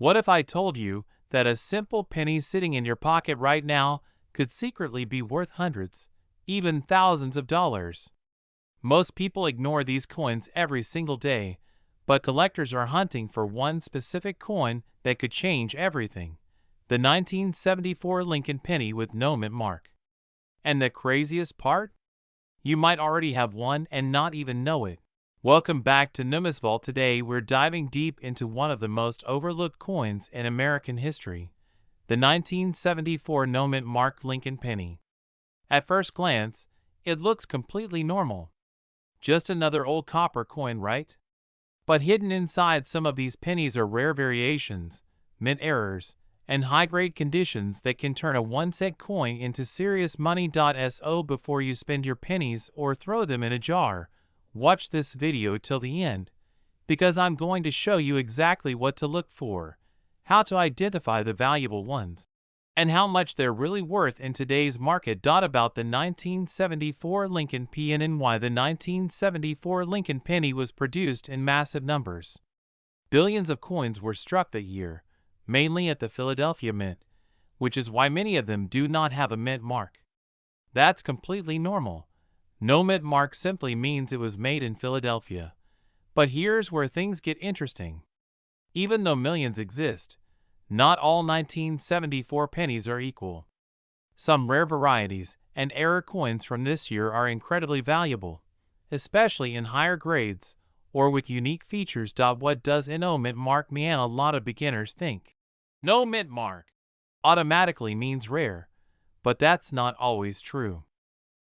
What if I told you that a simple penny sitting in your pocket right now could secretly be worth hundreds, even thousands of dollars? Most people ignore these coins every single day, but collectors are hunting for one specific coin that could change everything: the 1974 Lincoln penny with no mint mark. And the craziest part? You might already have one and not even know it. Welcome back to Numismatics. Today we're diving deep into one of the most overlooked coins in American history, the 1974 no mint mark Lincoln penny. At first glance, it looks completely normal. Just another old copper coin, right? But hidden inside some of these pennies are rare variations, mint errors, and high-grade conditions that can turn a 1-cent coin into serious money. So before you spend your pennies or throw them in a jar, watch this video till the end, because I'm going to show you exactly what to look for, how to identify the valuable ones, and how much they're really worth in today's market. About the 1974 Lincoln penny and why the 1974 Lincoln penny was produced in massive numbers. Billions of coins were struck that year, mainly at the Philadelphia Mint, which is why many of them do not have a mint mark. That's completely normal. No mint mark simply means it was made in Philadelphia. But here's where things get interesting. Even though millions exist, not all 1974 pennies are equal. Some rare varieties and error coins from this year are incredibly valuable, especially in higher grades or with unique features. What does no mint mark mean? A lot of beginners think no mint mark automatically means rare, but that's not always true.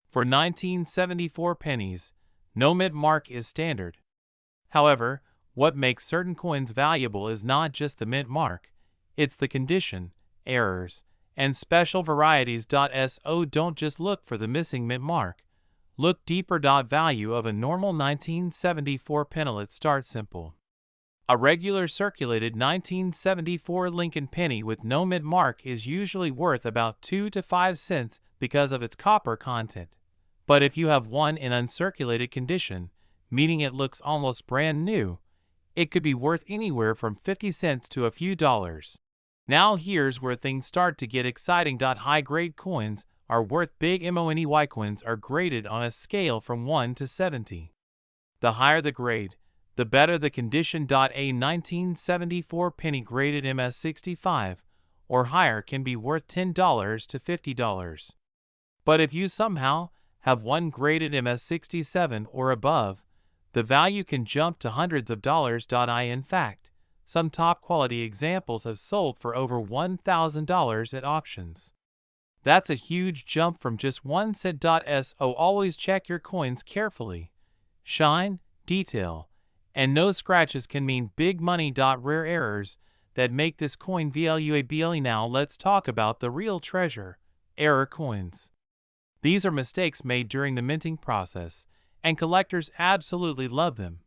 For 1974 pennies, no mint mark is standard. However, what makes certain coins valuable is not just the mint mark, it's the condition, errors, and special varieties. So don't just look for the missing mint mark. Look deeper. Value of a normal 1974 penny. Let's start simple. A regular circulated 1974 Lincoln penny with no mint mark is usually worth about 2 to 5 cents because of its copper content. But if you have one in uncirculated condition, meaning it looks almost brand new, it could be worth anywhere from 50 cents to a few dollars. Now here's where things start to get exciting. High-grade coins are worth big money. Coins are graded on a scale from 1 to 70. The higher the grade, the better the condition. A 1974 penny graded MS65 or higher can be worth $10 to $50. But if you somehow have one graded MS67 or above, the value can jump to hundreds of dollars. In fact, some top-quality examples have sold for over $1,000 at auctions. That's a huge jump from just 1 cent. So always check your coins carefully. Shine, detail, and no scratches can mean big money. Rare errors that make this coin valuable. Now let's talk about the real treasure, error coins. These are mistakes made during the minting process, and collectors absolutely love them.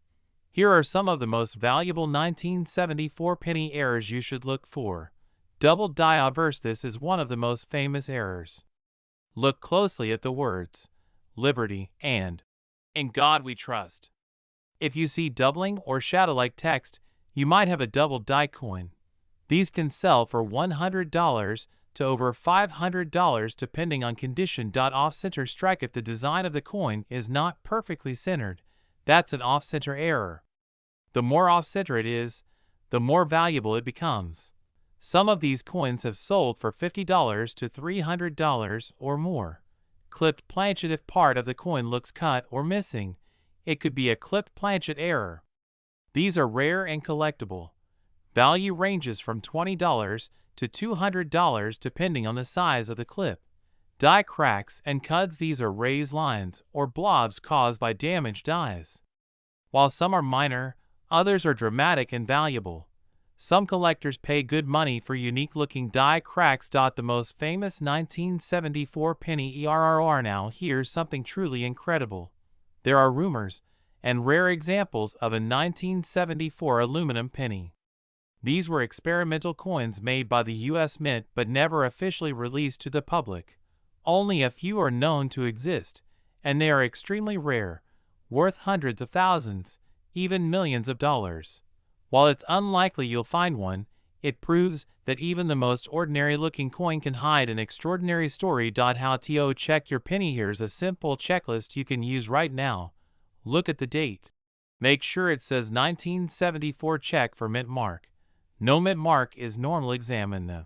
Here are some of the most valuable 1974 penny errors you should look for. Double die verse. This is one of the most famous errors. Look closely at the words liberty and in God we trust. If you see doubling or shadow-like text, you might have a double die coin. These can sell for $100 to over $500 depending on condition. Off-center strike. If the design of the coin is not perfectly centered, that's an off-center error. The more off-center it is, the more valuable it becomes. Some of these coins have sold for $50 to $300 or more. Clipped planchet. If part of the coin looks cut or missing, it could be a clipped planchet error. These are rare and collectible. Value ranges from $20 to $200 depending on the size of the clip. Die cracks and cuts. These are raised lines or blobs caused by damaged dies. While some are minor, others are dramatic and valuable. Some collectors pay good money for unique-looking die cracks. The most famous 1974 penny ERR. Now here's something truly incredible. There are rumors and rare examples of a 1974 aluminum penny. These were experimental coins made by the U.S. Mint but never officially released to the public. Only a few are known to exist, and they are extremely rare, worth hundreds of thousands, even millions of dollars. While it's unlikely you'll find one, It proves that even the most ordinary-looking coin can hide an extraordinary story. How to check your penny? Here's a simple checklist you can use right now. Look at the date. Make sure it says 1974. Check for mint mark. No mint mark is normal. Examine the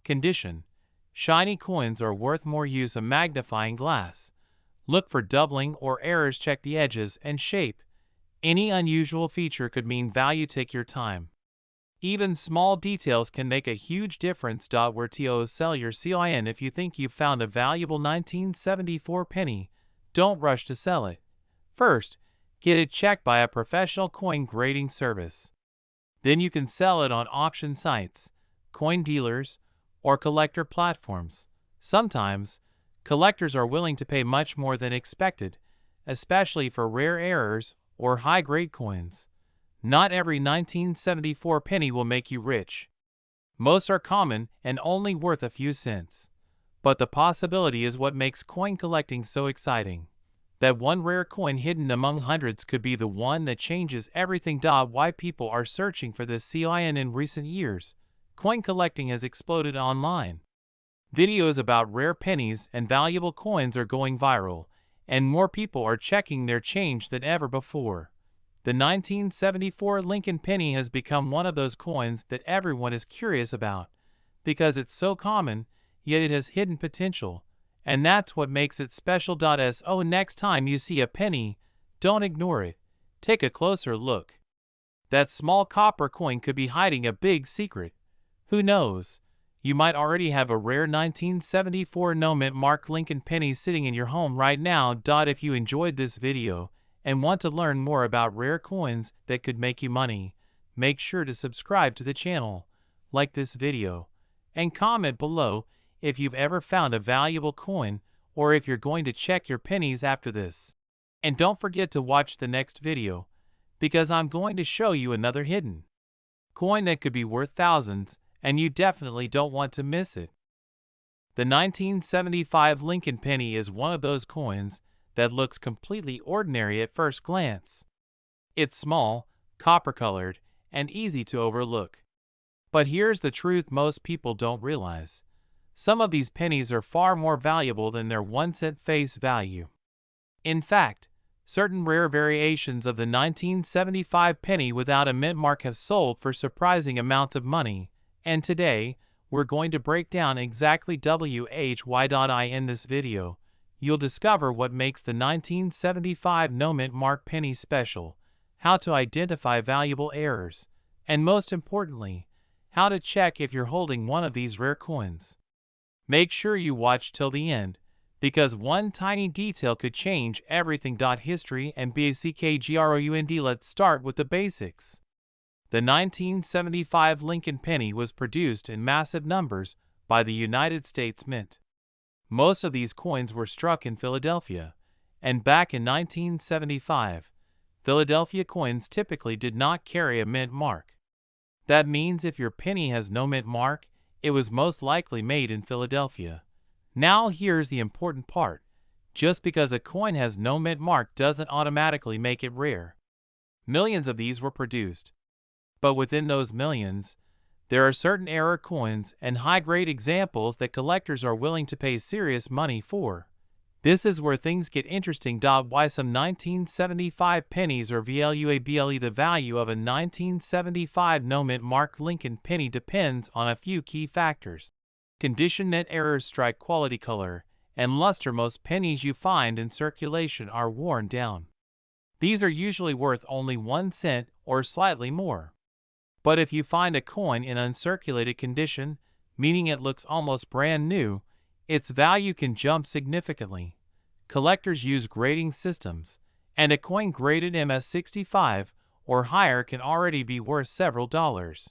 condition. Shiny coins are worth more. Use a magnifying glass. Look for doubling or errors. Check the edges and shape. Any unusual feature could mean value. Take your time. Even small details can make a huge difference. Where to sell your coin? If you think you've found a valuable 1974 penny, don't rush to sell it. First, get it checked by a professional coin grading service. Then you can sell it on auction sites, coin dealers, or collector platforms. Sometimes, collectors are willing to pay much more than expected, especially for rare errors or high-grade coins. Not every 1974 penny will make you rich. Most are common and only worth a few cents. But the possibility is what makes coin collecting so exciting. That one rare coin hidden among hundreds could be the one that changes everything. Why people are searching for this coin? In recent years, coin collecting has exploded online. Videos about rare pennies and valuable coins are going viral, and more people are checking their change than ever before. The 1974 Lincoln penny has become one of those coins that everyone is curious about, because it's so common, yet it has hidden potential, and that's what makes it special. So next time you see a penny, don't ignore it. Take a closer look. That small copper coin could be hiding a big secret. Who knows? You might already have a rare 1974 no mint mark Lincoln penny sitting in your home right now. If you enjoyed this video and want to learn more about rare coins that could make you money, make sure to subscribe to the channel, like this video, and comment below if you've ever found a valuable coin or if you're going to check your pennies after this. And don't forget to watch the next video, because I'm going to show you another hidden coin that could be worth thousands, and you definitely don't want to miss it. The 1975 Lincoln penny is one of those coins that looks completely ordinary at first glance. It's small, copper-colored, and easy to overlook. But here's the truth most people don't realize. Some of these pennies are far more valuable than their 1-cent face value. In fact, certain rare variations of the 1975 penny without a mint mark have sold for surprising amounts of money, and today, we're going to break down exactly why. In this video, you'll discover what makes the 1975 no mint mark penny special, how to identify valuable errors, and most importantly, how to check if you're holding one of these rare coins. Make sure you watch till the end, because one tiny detail could change everything. History and background. Let's start with the basics. The 1975 Lincoln penny was produced in massive numbers by the United States Mint. Most of these coins were struck in Philadelphia, and back in 1975, Philadelphia coins typically did not carry a mint mark. That means if your penny has no mint mark, it was most likely made in Philadelphia. Now here's the important part. Just because a coin has no mint mark doesn't automatically make it rare. Millions of these were produced. But within those millions, there are certain error coins and high-grade examples that collectors are willing to pay serious money for. This is where things get interesting. Why some 1975 pennies are valuable? The value of a 1975 no mint mark Lincoln penny depends on a few key factors. Condition, net errors, strike quality, color, and luster. Most pennies you find in circulation are worn down. These are usually worth only 1 cent or slightly more. But if you find a coin in uncirculated condition, meaning it looks almost brand new, its value can jump significantly. Collectors use grading systems, and a coin graded MS65 or higher can already be worth several dollars.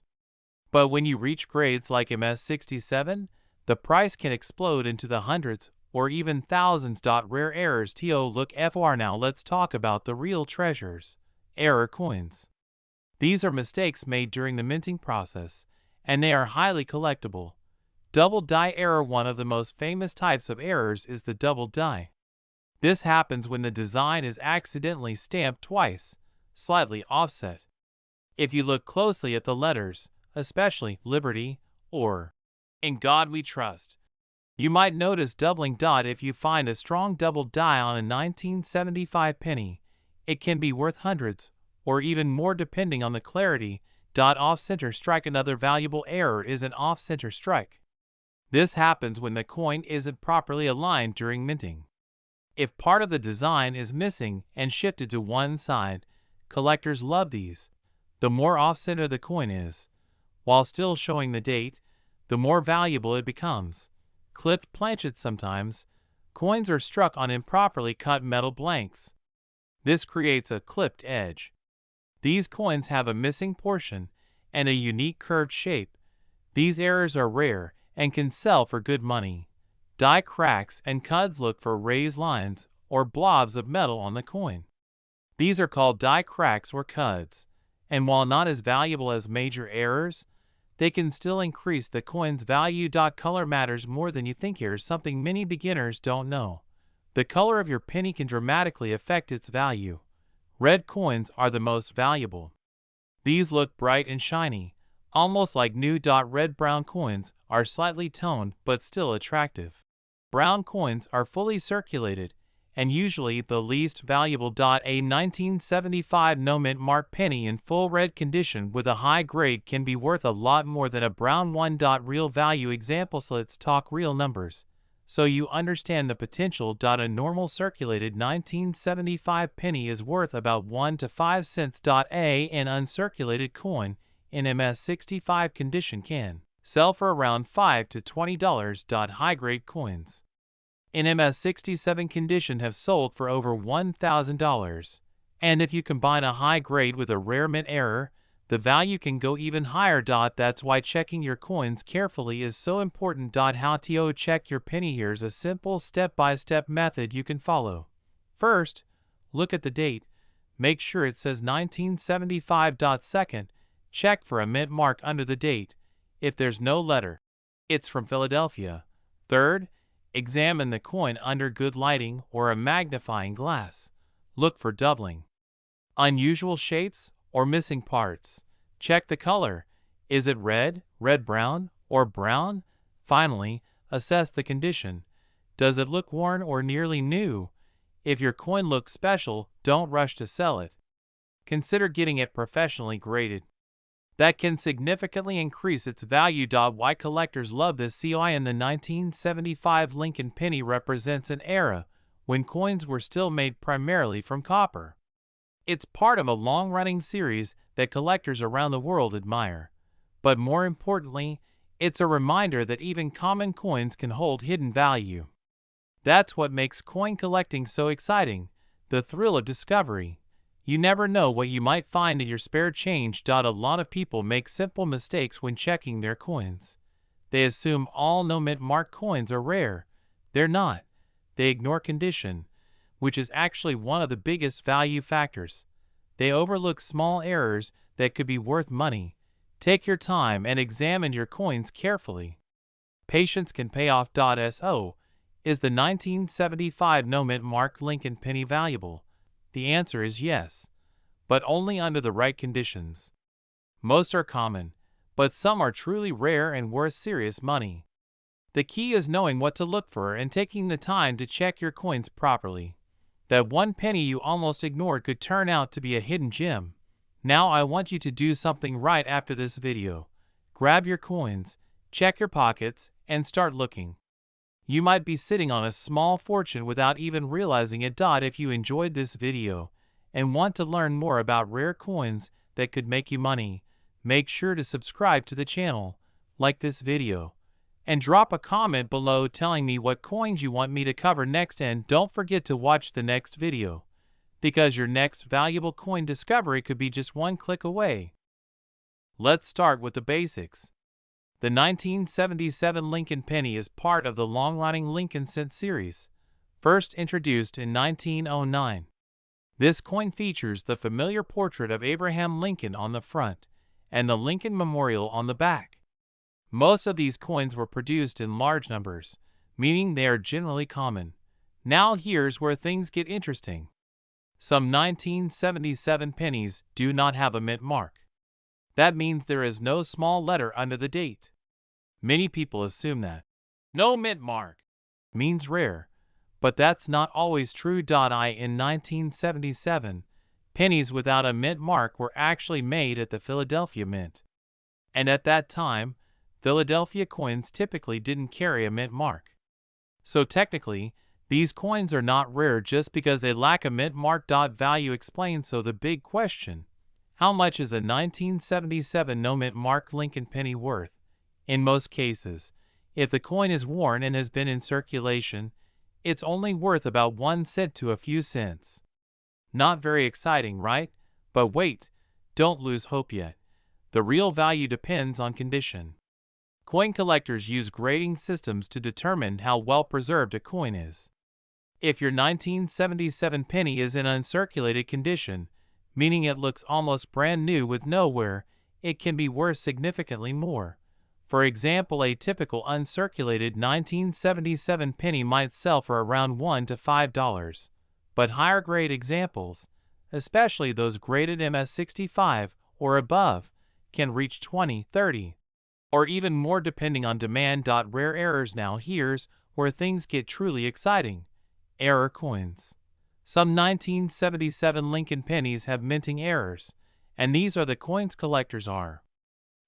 But when you reach grades like MS67, the price can explode into the hundreds or even thousands. Rare errors. Look for. Now let's talk about the real treasures, error coins. These are mistakes made during the minting process, and they are highly collectible. Double die error. One of the most famous types of errors is the double die. This happens when the design is accidentally stamped twice, slightly offset. If you look closely at the letters, especially Liberty or In God We Trust. You might notice doubling dot if you find a strong double die on a 1975 penny. It can be worth hundreds, or even more depending on the clarity. Off-center strike. Another valuable error is an off-center strike. This happens when the coin isn't properly aligned during minting. If part of the design is missing and shifted to one side, collectors love these. The more off-center the coin is, while still showing the date, the more valuable it becomes. Clipped planchets. Sometimes, coins are struck on improperly cut metal blanks. This creates a clipped edge. These coins have a missing portion and a unique curved shape. These errors are rare and can sell for good money. Die cracks and cuds. Look for raised lines or blobs of metal on the coin. These are called die cracks or cuds, and while not as valuable as major errors, they can still increase the coin's value. Color matters more than you think. Here's something many beginners don't know. The color of your penny can dramatically affect its value. Red coins are the most valuable. These look bright and shiny, almost like new. Red-brown coins are slightly toned but still attractive. Brown coins are fully circulated and usually the least valuable. A 1975 no mint mark penny in full red condition with a high grade can be worth a lot more than a brown one. Real value examples. Let's talk real numbers, so you understand the potential. A normal circulated 1975 penny is worth about 1 to 5 cents. An uncirculated coin in MS65 condition can sell for around $5 to $20. High-grade coins in MS67 condition have sold for over $1,000. And if you combine a high grade with a rare mint error, the value can go even higher. That's why checking your coins carefully is so important. How to check your penny? Here's a simple step-by-step method you can follow. First, look at the date. Make sure it says 1975. Second, check for a mint mark under the date. If there's no letter, it's from Philadelphia. Third, examine the coin under good lighting or a magnifying glass. Look for doubling, unusual shapes, or missing parts. Check the color. Is it red, red-brown, or brown? Finally, assess the condition. Does it look worn or nearly new? If your coin looks special, don't rush to sell it. Consider getting it professionally graded. That can significantly increase its value. Why collectors love this COI in the 1975 Lincoln penny represents an era when coins were still made primarily from copper. It's part of a long-running series that collectors around the world admire. But more importantly, it's a reminder that even common coins can hold hidden value. That's what makes coin collecting so exciting, the thrill of discovery. You never know what you might find in your spare change. A lot of people make simple mistakes when checking their coins. They assume all no mint mark coins are rare. They're not. They ignore condition, which is actually one of the biggest value factors. They overlook small errors that could be worth money. Take your time and examine your coins carefully. Patience can pay off. So, is the 1975 no mint mark Lincoln penny valuable? The answer is yes, but only under the right conditions. Most are common, but some are truly rare and worth serious money. The key is knowing what to look for and taking the time to check your coins properly. That one penny you almost ignored could turn out to be a hidden gem. Now I want you to do something right after this video. Grab your coins, check your pockets, and start looking. You might be sitting on a small fortune without even realizing it. If you enjoyed this video and want to learn more about rare coins that could make you money, make sure to subscribe to the channel, like this video, and drop a comment below telling me what coins you want me to cover next. And don't forget to watch the next video, because your next valuable coin discovery could be just one click away. Let's start with the basics. The 1977 Lincoln penny is part of the long-running Lincoln cent series, first introduced in 1909. This coin features the familiar portrait of Abraham Lincoln on the front and the Lincoln Memorial on the back. Most of these coins were produced in large numbers, meaning they are generally common. Now here's where things get interesting. Some 1977 pennies do not have a mint mark. That means there is no small letter under the date. Many people assume that no mint mark means rare, but that's not always true. In 1977, pennies without a mint mark were actually made at the Philadelphia Mint. And at that time, Philadelphia coins typically didn't carry a mint mark. So technically, these coins are not rare just because they lack a mint mark. Value explains. So the big question: how much is a 1977 no mint mark Lincoln penny worth? In most cases, if the coin is worn and has been in circulation, it's only worth about 1 cent to a few cents. Not very exciting, right? But wait, don't lose hope yet. The real value depends on condition. Coin collectors use grading systems to determine how well preserved a coin is. If your 1977 penny is in uncirculated condition, meaning it looks almost brand new with no wear, it can be worth significantly more. For example, a typical uncirculated 1977 penny might sell for around $1 to $5, but higher grade examples, especially those graded MS65 or above, can reach $20, $30, or even more depending on demand. Rare errors. Now here's where things get truly exciting. Error coins. Some 1977 Lincoln pennies have minting errors, and these are the coins collectors are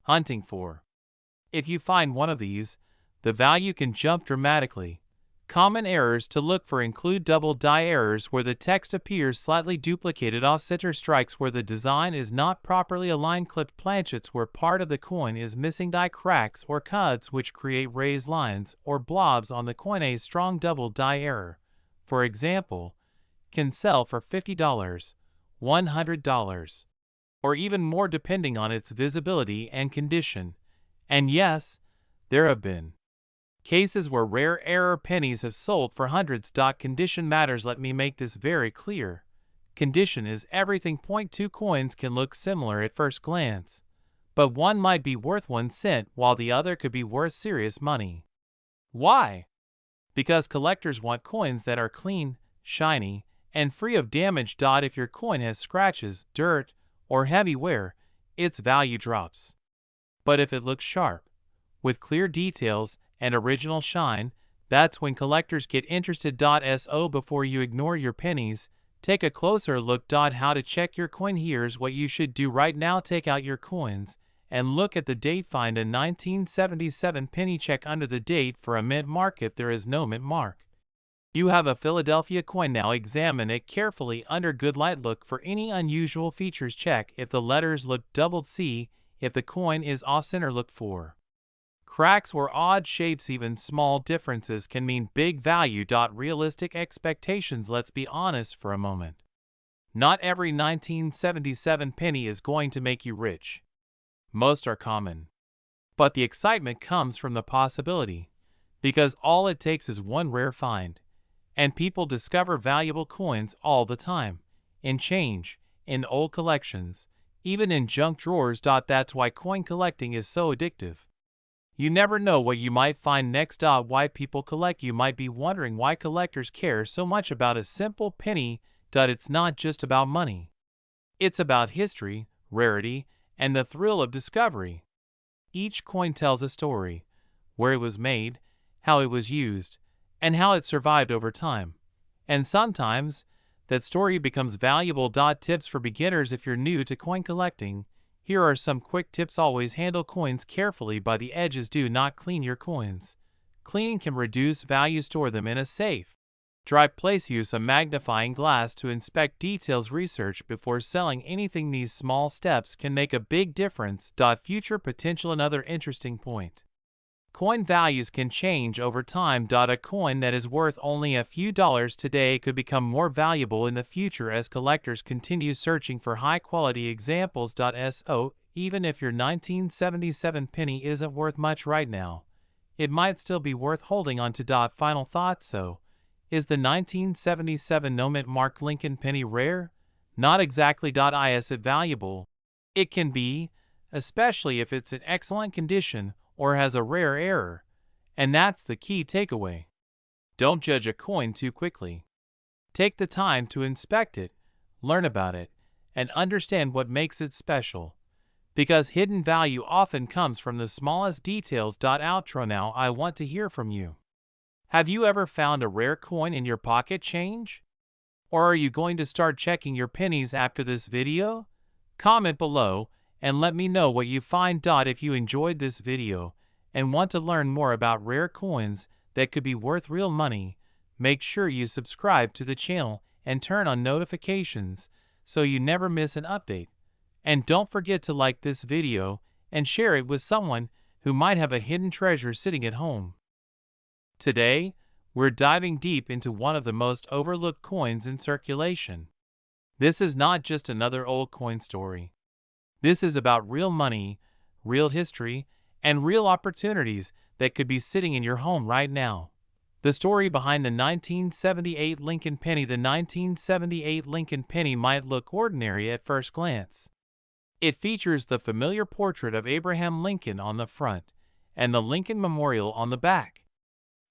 hunting for. If you find one of these, the value can jump dramatically. Common errors to look for include double die errors where the text appears slightly duplicated, off-center strikes where the design is not properly aligned, clipped planchets where part of the coin is missing, die cracks or cuts which create raised lines or blobs on the coin. A strong double die error, for example, can sell for $50, $100, or even more depending on its visibility and condition. And yes, there have been cases where rare error pennies have sold for hundreds. Condition matters. Let me make this very clear. Condition is everything. Two coins can look similar at first glance, but one might be worth 1 cent while the other could be worth serious money. Why? Because collectors want coins that are clean, shiny, and free of damage. If your coin has scratches, dirt, or heavy wear, its value drops. But if it looks sharp, with clear details and original shine, that's when collectors get interested. So before you ignore your pennies, take a closer look. How to check your coin. Here's what you should do right now. Take out your coins and look at the date. Find a 1977 penny. Check under the date for a mint mark. If there is no mint mark, you have a Philadelphia coin. Now examine it carefully under good light. Look for any unusual features. Check if the letters look doubled. See if the coin is off-center. Look for cracks or odd shapes. Even small differences can mean big value. Realistic expectations. Let's be honest for a moment. Not every 1977 penny is going to make you rich. Most are common. But the excitement comes from the possibility, because all it takes is one rare find. And people discover valuable coins all the time, in change, in old collections, even in junk drawers. That's why coin collecting is so addictive. You never know what you might find next. Why people collect. You might be wondering why collectors care so much about a simple penny. It's not just about money. It's about history, rarity, and the thrill of discovery. Each coin tells a story: where it was made, how it was used, and how it survived over time. And sometimes, that story becomes valuable. Tips for beginners. If you're new to coin collecting, here are some quick tips. Always handle coins carefully by the edges. Do not clean your coins. Cleaning can reduce value. Store them in a safe, dry place. Use a magnifying glass to inspect details. Research before selling anything. These small steps can make a big difference. Future potential. Another interesting point: coin values can change over time. A coin that is worth only a few dollars today could become more valuable in the future as collectors continue searching for high-quality examples. So, even if your 1977 penny isn't worth much right now, it might still be worth holding on to. Final thoughts. So, is the 1977 no mint mark Lincoln penny rare? Not exactly. Is it valuable? It can be, especially if it's in excellent condition or has a rare error, and that's the key takeaway. Don't judge a coin too quickly. Take the time to inspect it, learn about it, and understand what makes it special. because hidden value often comes from the smallest details. Outro. Now I want to hear from you. Have you ever found a rare coin in your pocket change? Or are you going to start checking your pennies after this video? Comment below and let me know what you find. If you enjoyed this video and want to learn more about rare coins that could be worth real money, make sure you subscribe to the channel and turn on notifications so you never miss an update. And don't forget to like this video and share it with someone who might have a hidden treasure sitting at home. Today, we're diving deep into one of the most overlooked coins in circulation. This is not just another old coin story. This is about real money, real history, and real opportunities that could be sitting in your home right now. The story behind the 1978 Lincoln penny. The 1978 Lincoln penny might look ordinary at first glance. It features the familiar portrait of Abraham Lincoln on the front and the Lincoln Memorial on the back.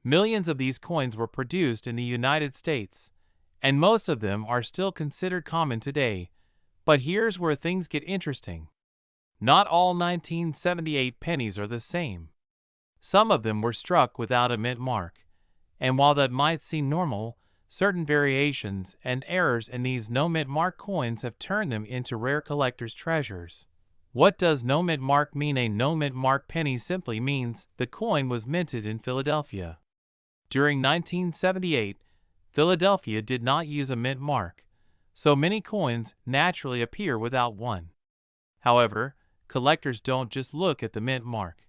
Millions of these coins were produced in the United States, and most of them are still considered common today. But here's where things get interesting. Not all 1978 pennies are the same. Some of them were struck without a mint mark, and while that might seem normal, certain variations and errors in these no-mint mark coins have turned them into rare collector's treasures. What does no-mint mark mean? A no-mint mark penny simply means the coin was minted in Philadelphia. During 1978, Philadelphia did not use a mint mark, so many coins naturally appear without one. However, collectors don't just look at the mint mark.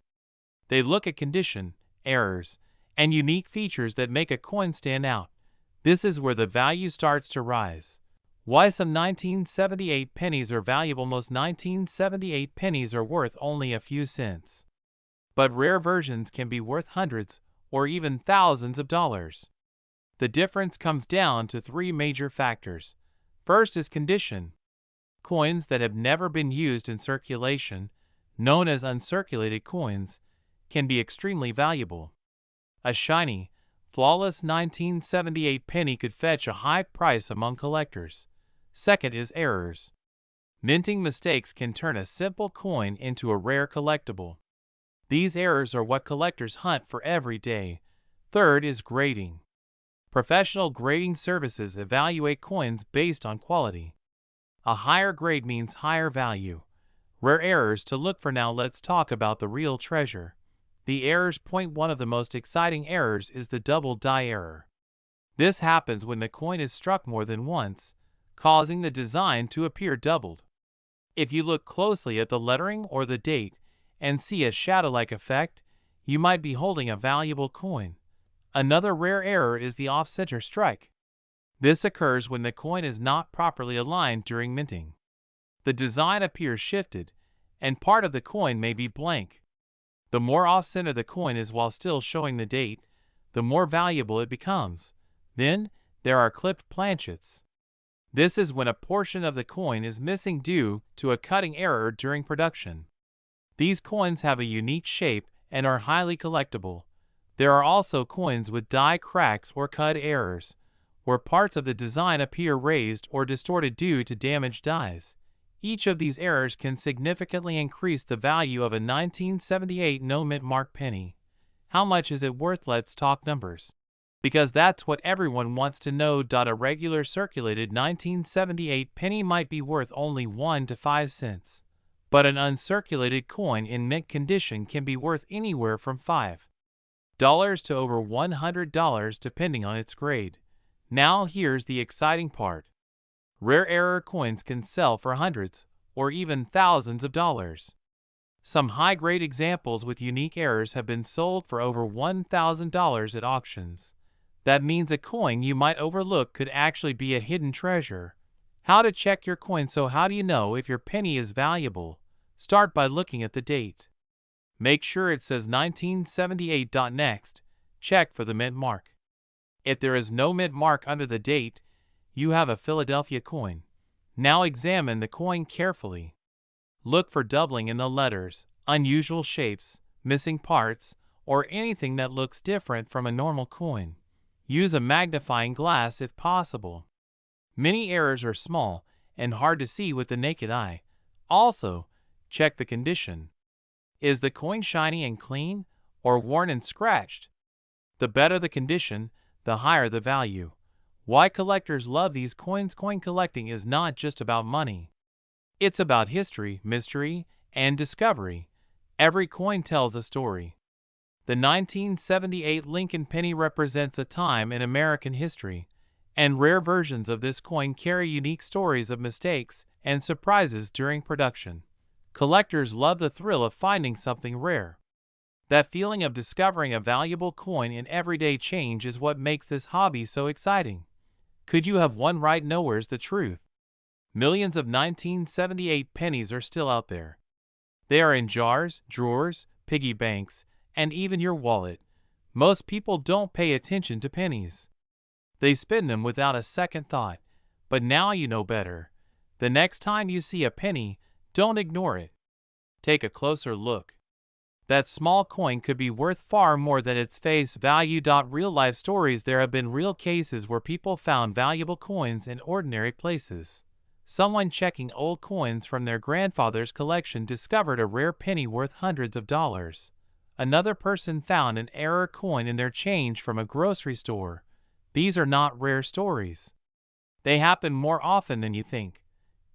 They look at condition, errors, and unique features that make a coin stand out. This is where the value starts to rise. Why some 1978 pennies are valuable? Most 1978 pennies are worth only a few cents. But rare versions can be worth hundreds or even thousands of dollars. The difference comes down to three major factors. First is condition. Coins that have never been used in circulation, known as uncirculated coins, can be extremely valuable. A shiny, flawless 1978 penny could fetch a high price among collectors. Second is errors. Minting mistakes can turn a simple coin into a rare collectible. These errors are what collectors hunt for every day. Third is grading. Professional grading services evaluate coins based on quality. A higher grade means higher value. Rare errors to look for. Now let's talk about the real treasure. The errors point. One of the most exciting errors is the double die error. This happens when the coin is struck more than once, causing the design to appear doubled. If you look closely at the lettering or the date and see a shadow-like effect, you might be holding a valuable coin. Another rare error is the off-center strike. This occurs when the coin is not properly aligned during minting. The design appears shifted, and part of the coin may be blank. The more off-center the coin is while still showing the date, the more valuable it becomes. Then, there are clipped planchets. This is when a portion of the coin is missing due to a cutting error during production. These coins have a unique shape and are highly collectible. There are also coins with die cracks or cut errors, where parts of the design appear raised or distorted due to damaged dies. Each of these errors can significantly increase the value of a 1978 no-mint mark penny. How much is it worth? Let's talk numbers. Because that's what everyone wants to know. A regular circulated 1978 penny might be worth only 1 to 5 cents. But an uncirculated coin in mint condition can be worth anywhere from $5 to over $100 depending on its grade. Now here's the exciting part. Rare error coins can sell for hundreds or even thousands of dollars. Some high-grade examples with unique errors have been sold for over $1,000 at auctions. That means a coin you might overlook could actually be a hidden treasure. How to check your coin? So how do you know if your penny is valuable? Start by looking at the date. Make sure it says 1978. Next, check for the mint mark. If there is no mint mark under the date, you have a Philadelphia coin. Now examine the coin carefully. Look for doubling in the letters, unusual shapes, missing parts, or anything that looks different from a normal coin. Use a magnifying glass if possible. Many errors are small and hard to see with the naked eye. Also, check the condition. Is the coin shiny and clean, or worn and scratched? The better the condition, the higher the value. Why collectors love these coins. Coin collecting is not just about money. It's about history, mystery, and discovery. Every coin tells a story. The 1978 Lincoln penny represents a time in American history, and rare versions of this coin carry unique stories of mistakes and surprises during production. Collectors love the thrill of finding something rare. That feeling of discovering a valuable coin in everyday change is what makes this hobby so exciting. Could you have one right? Nowhere's the truth. Millions of 1978 pennies are still out there. They are in jars, drawers, piggy banks, and even your wallet. Most people don't pay attention to pennies. They spend them without a second thought. But now you know better. The next time you see a penny, don't ignore it. Take a closer look. That small coin could be worth far more than its face value. Real life stories. There have been real cases where people found valuable coins in ordinary places. Someone checking old coins from their grandfather's collection discovered a rare penny worth hundreds of dollars. Another person found an error coin in their change from a grocery store. These are not rare stories. They happen more often than you think.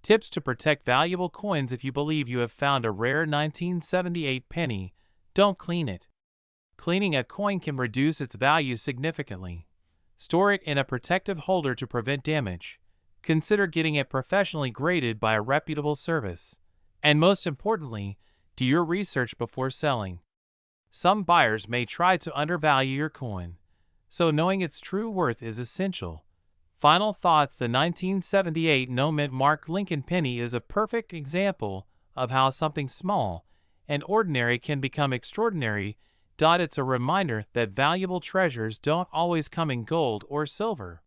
Tips to protect valuable coins. If you believe you have found a rare 1978 penny, don't clean it. Cleaning a coin can reduce its value significantly. Store it in a protective holder to prevent damage. Consider getting it professionally graded by a reputable service. And most importantly, do your research before selling. Some buyers may try to undervalue your coin, so knowing its true worth is essential. Final thoughts. The 1978 no-mint mark Lincoln penny is a perfect example of how something small and ordinary can become extraordinary. It's a reminder that valuable treasures don't always come in gold or silver.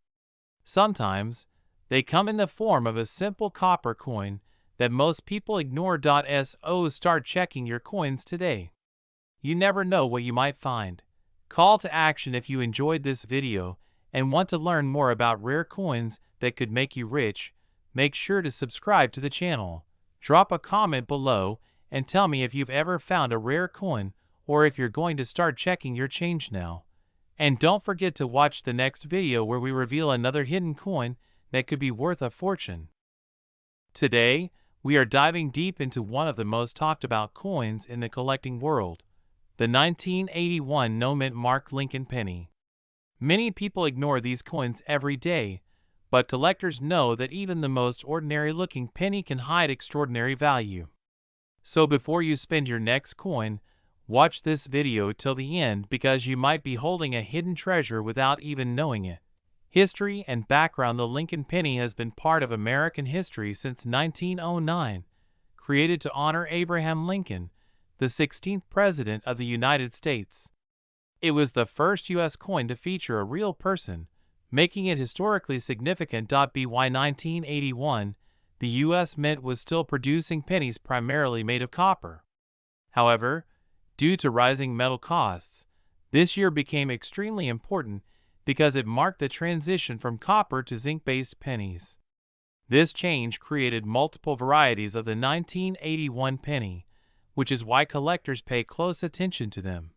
Sometimes, they come in the form of a simple copper coin that most people ignore. Start checking your coins today. You never know what you might find. Call to action. If you enjoyed this video and want to learn more about rare coins that could make you rich, make sure to subscribe to the channel. Drop a comment below and tell me if you've ever found a rare coin or if you're going to start checking your change now. And don't forget to watch the next video where we reveal another hidden coin that could be worth a fortune. Today, we are diving deep into one of the most talked about coins in the collecting world, the 1981 no-mint mark Lincoln penny. Many people ignore these coins every day, but collectors know that even the most ordinary-looking penny can hide extraordinary value. So before you spend your next coin, watch this video till the end because you might be holding a hidden treasure without even knowing it. History and background. The Lincoln penny has been part of American history since 1909, created to honor Abraham Lincoln, the 16th President of the United States. It was the first U.S. coin to feature a real person, making it historically significant. By 1981, the U.S. Mint was still producing pennies primarily made of copper. However, due to rising metal costs, this year became extremely important because it marked the transition from copper to zinc-based pennies. This change created multiple varieties of the 1981 penny, which is why collectors pay close attention to them.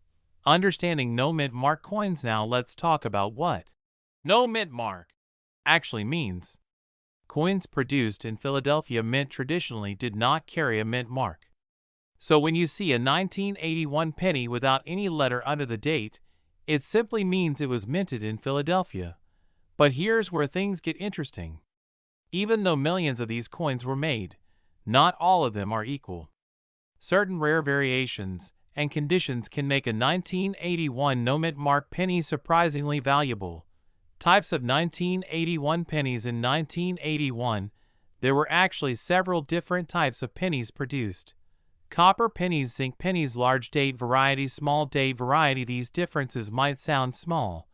Understanding no-mint mark coins. Now let's talk about what no-mint mark actually means. Coins produced in Philadelphia Mint traditionally did not carry a mint mark. So when you see a 1981 penny without any letter under the date, it simply means it was minted in Philadelphia. But here's where things get interesting. Even though millions of these coins were made, not all of them are equal. Certain rare variations and conditions can make a 1981 no-mint mark penny surprisingly valuable. Types of 1981 pennies. In 1981, there were actually several different types of pennies produced. Copper pennies, zinc pennies, large date variety, small date variety. These differences might sound small,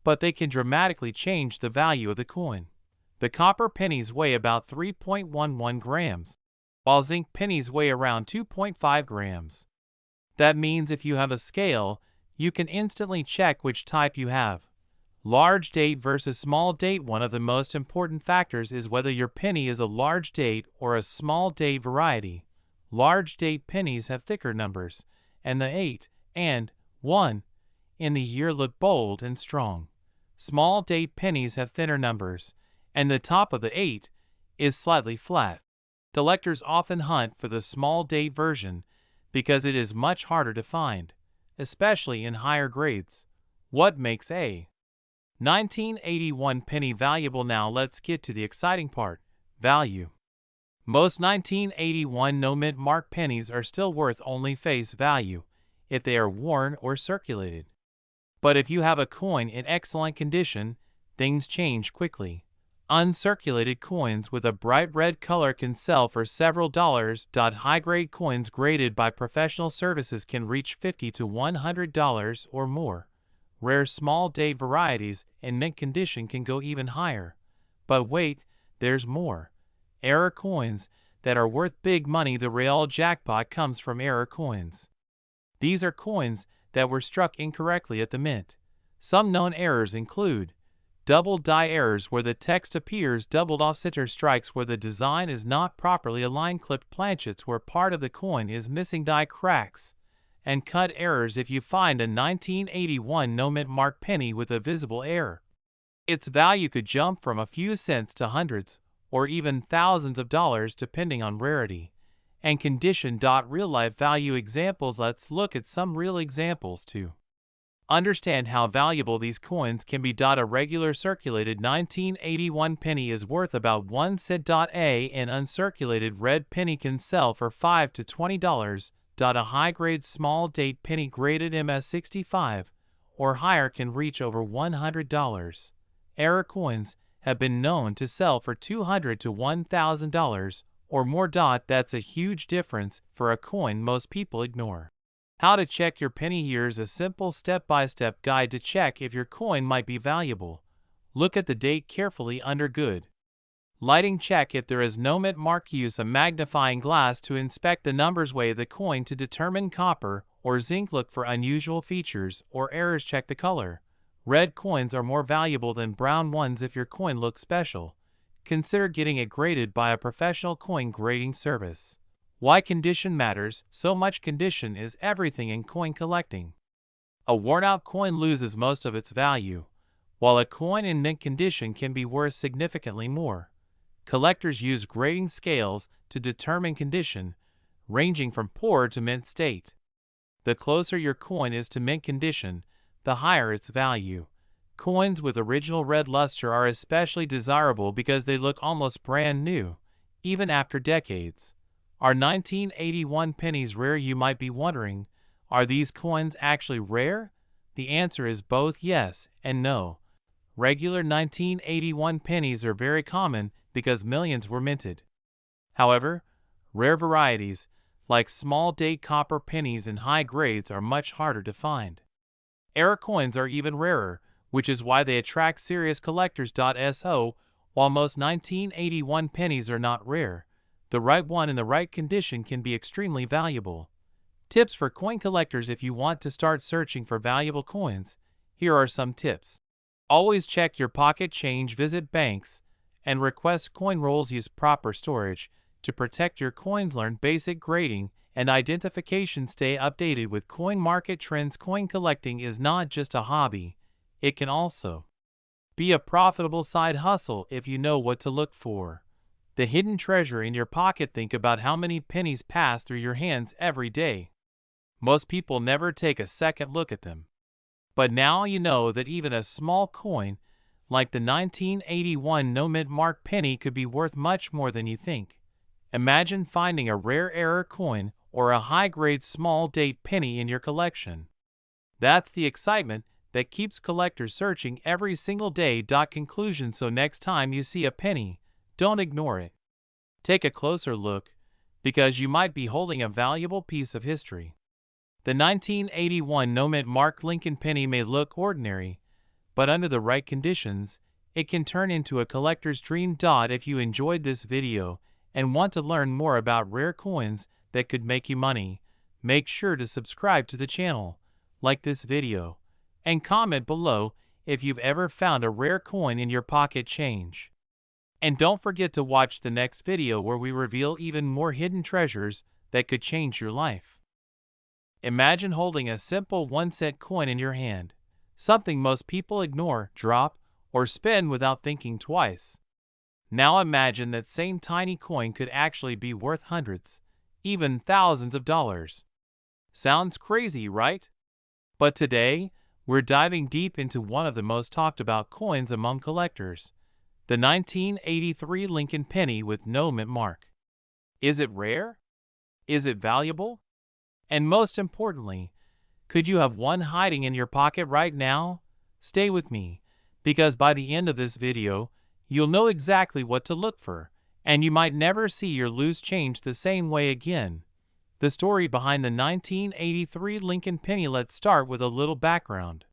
but they can dramatically change the value of the coin. The copper pennies weigh about 3.11 grams, while zinc pennies weigh around 2.5 grams. That means if you have a scale, you can instantly check which type you have. Large date versus small date. One of the most important factors is whether your penny is a large date or a small date variety. Large date pennies have thicker numbers, and the 8 and 1 in the year look bold and strong. Small date pennies have thinner numbers, and the top of the 8 is slightly flat. Collectors often hunt for the small date version because it is much harder to find, especially in higher grades. What makes a 1981 penny valuable? Now let's get to the exciting part: value. Most 1981 no-mint mark pennies are still worth only face value if they are worn or circulated. But if you have a coin in excellent condition, things change quickly. Uncirculated coins with a bright red color can sell for several dollars. High-grade coins graded by professional services can reach $50 to $100 or more. Rare small date varieties in mint condition can go even higher. But wait, there's more. Error coins that are worth big money. The real jackpot comes from error coins. These are coins that were struck incorrectly at the mint. Some known errors include double die errors, where the text appears doubled off, center strikes where the design is not properly aligned, clipped planchets where part of the coin is missing, die cracks, and cut errors. If you find a 1981 no-mint mark penny with a visible error, its value could jump from a few cents to hundreds or even thousands of dollars depending on rarity and condition. Real-life value examples. Let's look at some real examples to understand how valuable these coins can be. A regular circulated 1981 penny is worth about 1 cent. An uncirculated red penny can sell for $5 to $20. A high-grade small date penny graded MS65 or higher can reach over $100. Error coins have been known to sell for $200 to $1,000 or more. That's a huge difference for a coin most people ignore. How to check your penny. Here's a simple step-by-step guide to check if your coin might be valuable. Look at the date carefully under good lighting. Check if there is no mint mark. Use a magnifying glass to inspect the numbers. Weigh the coin to determine copper or zinc. Look for unusual features or errors. Check the color. Red coins are more valuable than brown ones. If your coin looks special, consider getting it graded by a professional coin grading service. Why condition matters so much? Condition is everything in coin collecting. A worn-out coin loses most of its value, while a coin in mint condition can be worth significantly more. Collectors use grading scales to determine condition, ranging from poor to mint state. The closer your coin is to mint condition, the higher its value. Coins with original red luster are especially desirable because they look almost brand new, even after decades. Are 1981 pennies rare? You might be wondering, are these coins actually rare? The answer is both yes and no. Regular 1981 pennies are very common because millions were minted. However, rare varieties, like small date copper pennies in high grades, are much harder to find. Error coins are even rarer, which is why they attract serious collectors. So, while most 1981 pennies are not rare, the right one in the right condition can be extremely valuable. Tips for coin collectors. If you want to start searching for valuable coins, here are some tips. Always check your pocket change, visit banks, and request coin rolls. Use proper storage to protect your coins. Learn basic grading and identification. Stay updated with coin market trends. Coin collecting is not just a hobby, it can also be a profitable side hustle if you know what to look for. The hidden treasure in your pocket. Think about how many pennies pass through your hands every day. Most people never take a second look at them. But now you know that even a small coin like the 1981 no-mint mark penny could be worth much more than you think. Imagine finding a rare error coin or a high-grade small date penny in your collection. That's the excitement that keeps collectors searching every single day. Conclusion. So next time you see a penny, don't ignore it. Take a closer look, because you might be holding a valuable piece of history. The 1981 no-mint mark Lincoln penny may look ordinary, but under the right conditions, it can turn into a collector's dream. If you enjoyed this video and want to learn more about rare coins that could make you money, make sure to subscribe to the channel, like this video, and comment below if you've ever found a rare coin in your pocket change. And don't forget to watch the next video where we reveal even more hidden treasures that could change your life. Imagine holding a simple 1-cent coin in your hand, something most people ignore, drop, or spend without thinking twice. Now imagine that same tiny coin could actually be worth hundreds, even thousands of dollars. Sounds crazy, right? But today, we're diving deep into one of the most talked about coins among collectors, the 1983 Lincoln penny with no mint mark. Is it rare? Is it valuable? And most importantly, could you have one hiding in your pocket right now? Stay with me, because by the end of this video, you'll know exactly what to look for, and you might never see your loose change the same way again. The story behind the 1983 Lincoln penny. Let's start with a little background.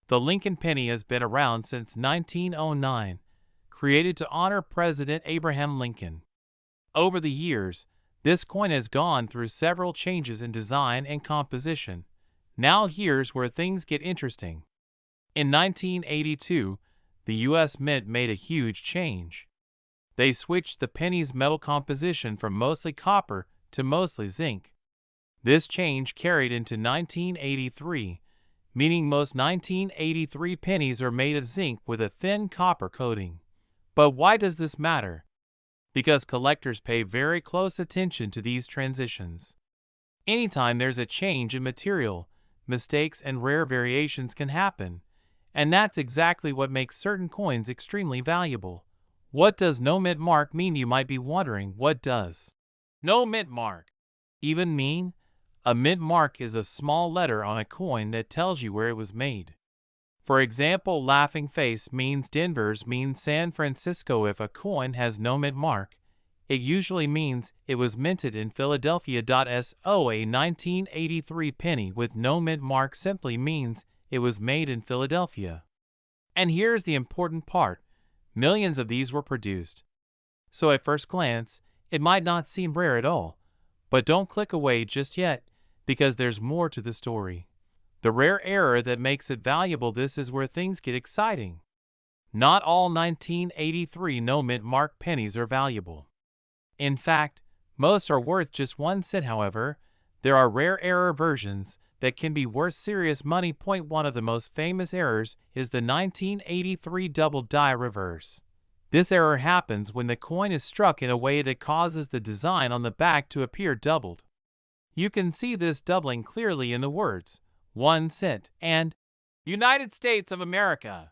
The Lincoln penny has been around since 1909, created to honor President Abraham Lincoln. Over the years, this coin has gone through several changes in design and composition. Now here's where things get interesting. In 1982, the U.S. Mint made a huge change. They switched the penny's metal composition from mostly copper to mostly zinc. This change carried into 1983, meaning most 1983 pennies are made of zinc with a thin copper coating. But why does this matter? Because collectors pay very close attention to these transitions. Anytime there's a change in material, mistakes and rare variations can happen, and that's exactly what makes certain coins extremely valuable. What does no mint mark mean? You might be wondering, what does no mint mark even mean? A mint mark is a small letter on a coin that tells you where it was made. For example, laughing face means Denver's means San Francisco. If a coin has no mint mark, it usually means it was minted in Philadelphia. So a 1983 penny with no mint mark simply means it was made in Philadelphia. And here's the important part. Millions of these were produced. So at first glance, it might not seem rare at all. But don't click away just yet, because there's more to the story. The rare error that makes it valuable. This is where things get exciting. Not all 1983 no mint mark pennies are valuable. In fact, most are worth just 1 cent. However, there are rare error versions that can be worth serious money. One of the most famous errors is the 1983 double die reverse. This error happens when the coin is struck in a way that causes the design on the back to appear doubled. You can see this doubling clearly in the words 1 cent and United States of America.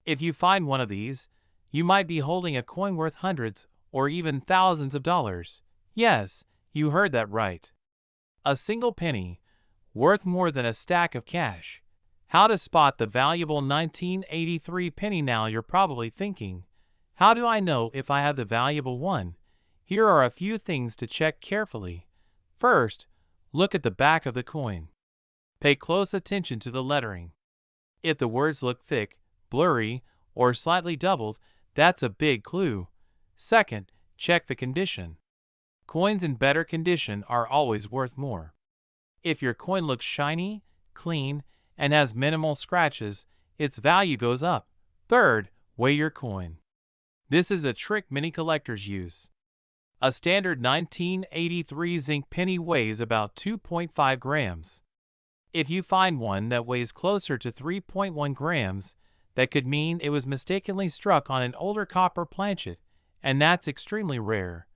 If you find one of these, you might be holding a coin worth hundreds or even thousands of dollars. Yes, you heard that right. A single penny, worth more than a stack of cash. How to spot the valuable 1983 penny? Now you're probably thinking, how do I know if I have the valuable one? Here are a few things to check carefully. First, look at the back of the coin. Pay close attention to the lettering. If the words look thick, blurry, or slightly doubled, that's a big clue. Second, check the condition. Coins in better condition are always worth more. If your coin looks shiny, clean, and has minimal scratches, its value goes up. Third, weigh your coin. This is a trick many collectors use. A standard 1983 zinc penny weighs about 2.5 grams. If you find one that weighs closer to 3.1 grams, that could mean it was mistakenly struck on an older copper planchet, and that's extremely rare.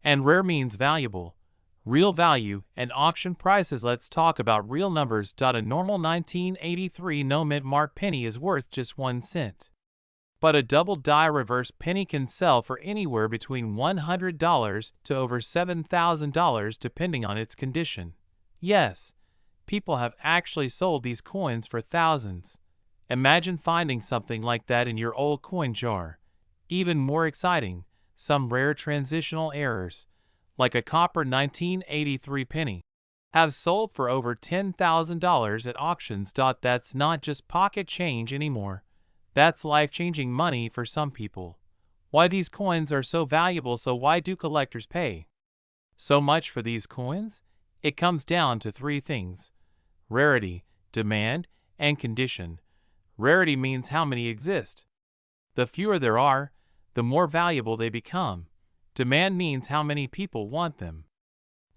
And rare means valuable. Real value and auction prices. Let's talk about real numbers. A normal 1983 no mint mark penny is worth just 1 cent. But a double die reverse penny can sell for anywhere between $100 to over $7,000 depending on its condition. Yes, people have actually sold these coins for thousands. Imagine finding something like that in your old coin jar. Even more exciting, some rare transitional errors, like a copper 1983 penny, have sold for over $10,000 at auctions. That's not just pocket change anymore. That's life-changing money for some people. Why these coins are so valuable? So why do collectors pay so much for these coins? It comes down to 3 things: rarity, demand, and condition. Rarity means how many exist. The fewer there are, the more valuable they become. Demand means how many people want them.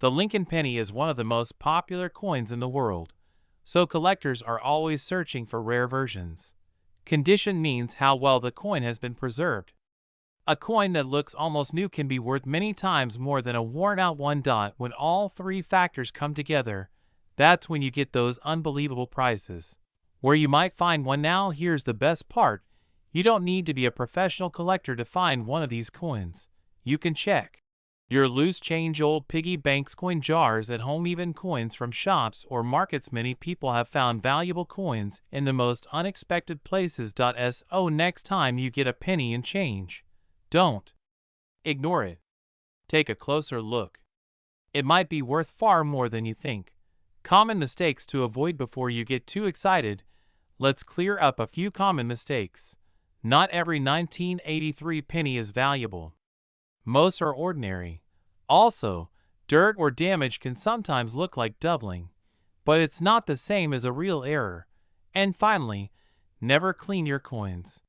The Lincoln penny is one of the most popular coins in the world, so collectors are always searching for rare versions. Condition means how well the coin has been preserved. A coin that looks almost new can be worth many times more than a worn-out one. When all three factors come together, that's when you get those unbelievable prices. Where you might find one now, here's the best part. You don't need to be a professional collector to find one of these coins. You can check your loose change, old piggy banks, coin jars at home, even coins from shops or markets. Many people have found valuable coins in the most unexpected places. So next time you get a penny and change, don't ignore it. Take a closer look. It might be worth far more than you think. Common mistakes to avoid before you get too excited. Let's clear up a few common mistakes. Not every 1983 penny is valuable. Most are ordinary. Also, dirt or damage can sometimes look like doubling, but it's not the same as a real error. And finally, never clean your coins.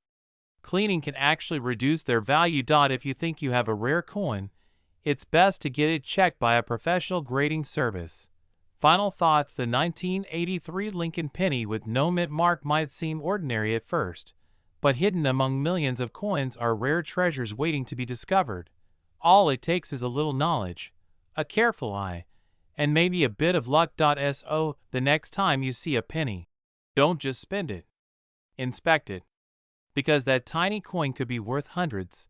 Cleaning can actually reduce their value. If you think you have a rare coin, it's best to get it checked by a professional grading service. Final thoughts: the 1983 Lincoln penny with no mint mark might seem ordinary at first, but hidden among millions of coins are rare treasures waiting to be discovered. All it takes is a little knowledge, a careful eye, and maybe a bit of luck. So the next time you see a penny, don't just spend it. Inspect it, because that tiny coin could be worth hundreds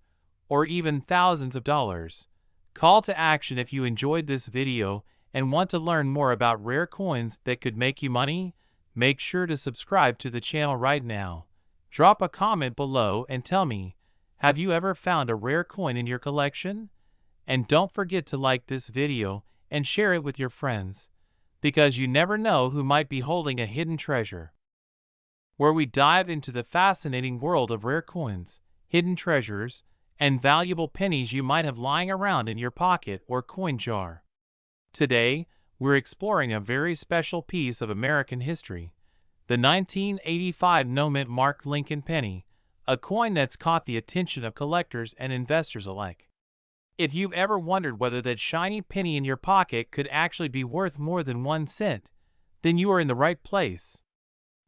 or even thousands of dollars. Call to action: if you enjoyed this video and want to learn more about rare coins that could make you money, make sure to subscribe to the channel right now. Drop a comment below and tell me, have you ever found a rare coin in your collection? And don't forget to like this video and share it with your friends, because you never know who might be holding a hidden treasure. Where we dive into the fascinating world of rare coins, hidden treasures, and valuable pennies you might have lying around in your pocket or coin jar. Today, we're exploring a very special piece of American history, the 1985 no mint mark Lincoln penny, a coin that's caught the attention of collectors and investors alike. If you've ever wondered whether that shiny penny in your pocket could actually be worth more than 1 cent, then you are in the right place.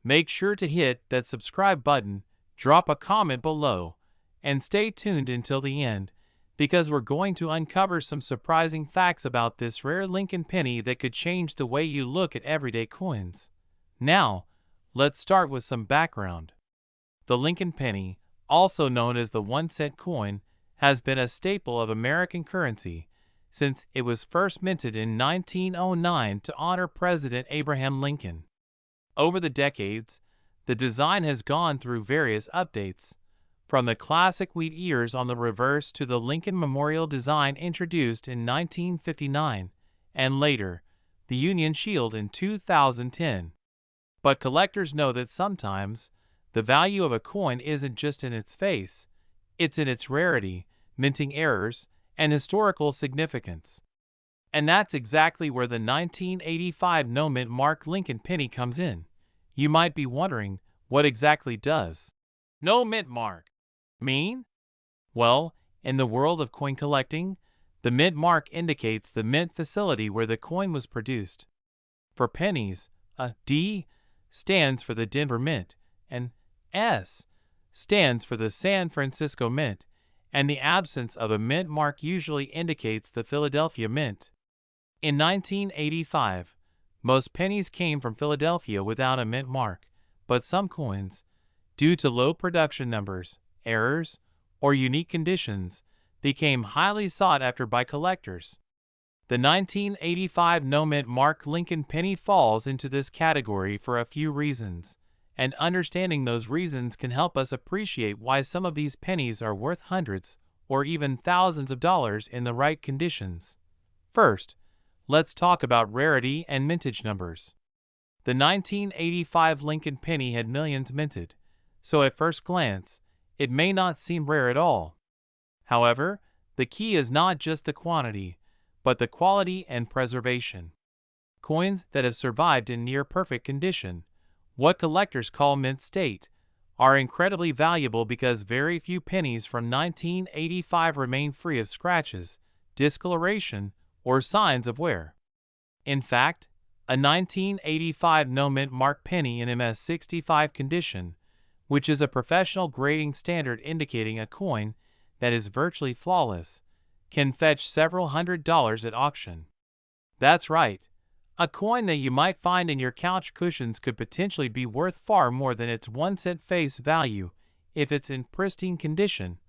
Make sure to hit that subscribe button, drop a comment below, and stay tuned until the end, because we're going to uncover some surprising facts about this rare Lincoln penny that could change the way you look at everyday coins. Now, let's start with some background. The Lincoln penny, also known as the 1-cent coin, has been a staple of American currency since it was first minted in 1909 to honor President Abraham Lincoln. Over the decades, the design has gone through various updates, from the classic wheat ears on the reverse to the Lincoln Memorial design introduced in 1959, and later, the Union Shield in 2010. But collectors know that sometimes the value of a coin isn't just in its face, it's in its rarity, minting errors, and historical significance. And that's exactly where the 1985 no mint mark Lincoln penny comes in. You might be wondering, what exactly does no mint mark mean? Well, in the world of coin collecting, the mint mark indicates the mint facility where the coin was produced. For pennies, a D stands for the Denver Mint, and S stands for the San Francisco Mint, and the absence of a mint mark usually indicates the Philadelphia Mint. In 1985, most pennies came from Philadelphia without a mint mark, but some coins, due to low production numbers, errors, or unique conditions, became highly sought after by collectors. The 1985 no mint mark Lincoln penny falls into this category for a few reasons, and understanding those reasons can help us appreciate why some of these pennies are worth hundreds or even thousands of dollars in the right conditions. First, let's talk about rarity and mintage numbers. The 1985 Lincoln penny had millions minted, so at first glance, it may not seem rare at all. However, the key is not just the quantity, but the quality and preservation. Coins that have survived in near-perfect condition, what collectors call mint state, are incredibly valuable because very few pennies from 1985 remain free of scratches, discoloration, or signs of wear. In fact, a 1985 no mint mark penny in MS65 condition, which is a professional grading standard indicating a coin that is virtually flawless, can fetch several $100s at auction. That's right. A coin that you might find in your couch cushions could potentially be worth far more than its 1 cent face value if it's in pristine condition.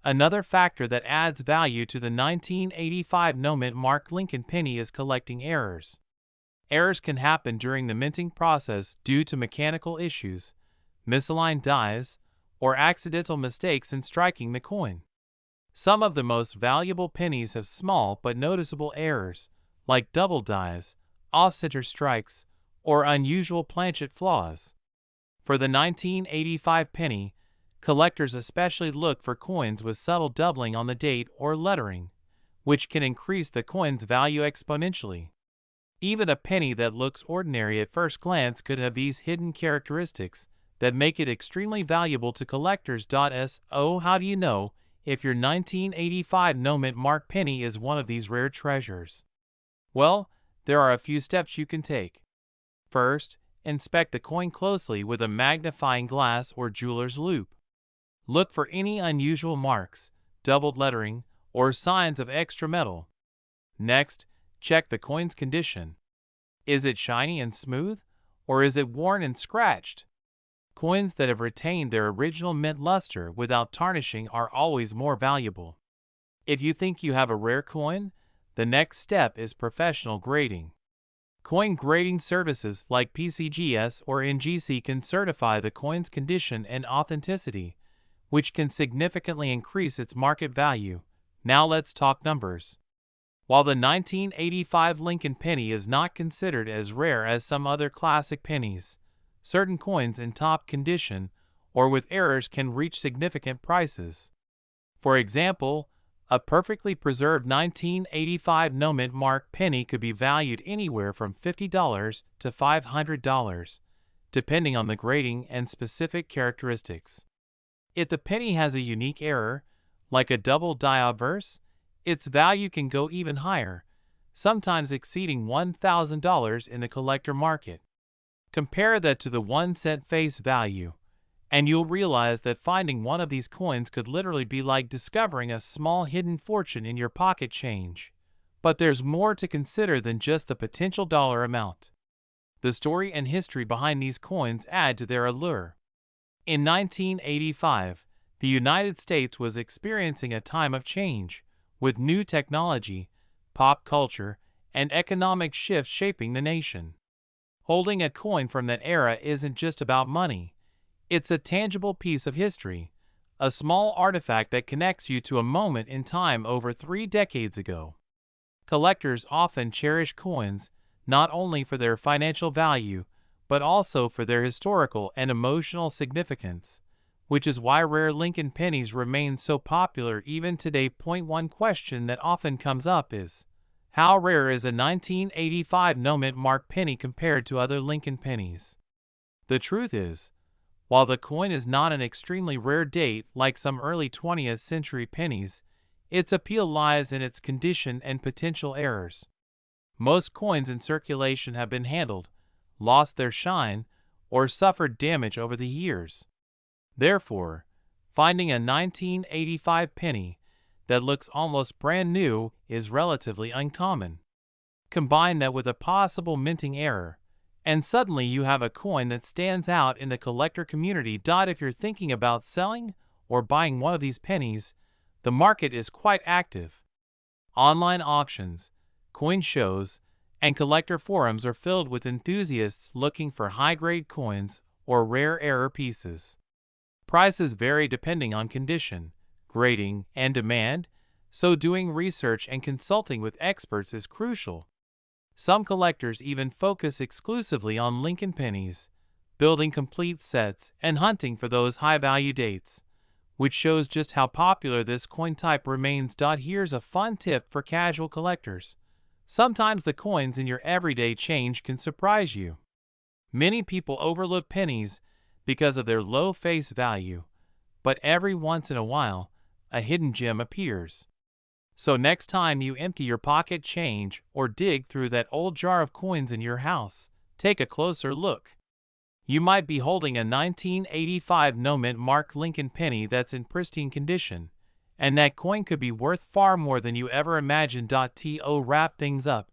Another factor that adds value to the 1985 no mint mark Lincoln penny is collecting errors. Errors can happen during the minting process due to mechanical issues, misaligned dies, or accidental mistakes in striking the coin. Some of the most valuable pennies have small but noticeable errors, like double dies, off-center strikes, or unusual planchet flaws. For the 1985 penny, collectors especially look for coins with subtle doubling on the date or lettering, which can increase the coin's value exponentially. Even a penny that looks ordinary at first glance could have these hidden characteristics that make it extremely valuable to collectors. So how do you know if your 1985 no mint mark penny is one of these rare treasures? Well, there are a few steps you can take. First, inspect the coin closely with a magnifying glass or jeweler's loupe. Look for any unusual marks, doubled lettering, or signs of extra metal. Next, check the coin's condition. Is it shiny and smooth, or is it worn and scratched? Coins that have retained their original mint luster without tarnishing are always more valuable. If you think you have a rare coin, the next step is professional grading. Coin grading services like PCGS or NGC can certify the coin's condition and authenticity, which can significantly increase its market value. Now let's talk numbers. While the 1985 Lincoln penny is not considered as rare as some other classic pennies, certain coins in top condition or with errors can reach significant prices. For example, a perfectly preserved 1985 no mint mark penny could be valued anywhere from $50 to $500, depending on the grading and specific characteristics. If the penny has a unique error, like a double die obverse, its value can go even higher, sometimes exceeding $1,000 in the collector market. Compare that to the 1 cent face value, and you'll realize that finding one of these coins could literally be like discovering a small hidden fortune in your pocket change. But there's more to consider than just the potential dollar amount. The story and history behind these coins add to their allure. In 1985, the United States was experiencing a time of change, with new technology, pop culture, and economic shifts shaping the nation. Holding a coin from that era isn't just about money. It's a tangible piece of history, a small artifact that connects you to a moment in time over 3 decades ago. Collectors often cherish coins not only for their financial value, but also for their historical and emotional significance, which is why rare Lincoln pennies remain so popular even today. One question that often comes up is, how rare is a 1985 no mint mark penny compared to other Lincoln pennies? The truth is, while the coin is not an extremely rare date like some early 20th century pennies, its appeal lies in its condition and potential errors. Most coins in circulation have been handled, lost their shine, or suffered damage over the years. Therefore, finding a 1985 penny that looks almost brand new is relatively uncommon. Combine that with a possible minting error, and suddenly you have a coin that stands out in the collector community. If you're thinking about selling or buying one of these pennies, the market is quite active. Online auctions, coin shows, and collector forums are filled with enthusiasts looking for high-grade coins or rare error pieces. Prices vary depending on condition, grading, and demand, so doing research and consulting with experts is crucial. Some collectors even focus exclusively on Lincoln pennies, building complete sets and hunting for those high-value dates, which shows just how popular this coin type remains. Here's a fun tip for casual collectors. Sometimes the coins in your everyday change can surprise you. Many people overlook pennies because of their low face value, but every once in a while, a hidden gem appears. So next time you empty your pocket change or dig through that old jar of coins in your house, take a closer look. You might be holding a 1985 no-mint mark Lincoln penny that's in pristine condition, and that coin could be worth far more than you ever imagined. To wrap things up,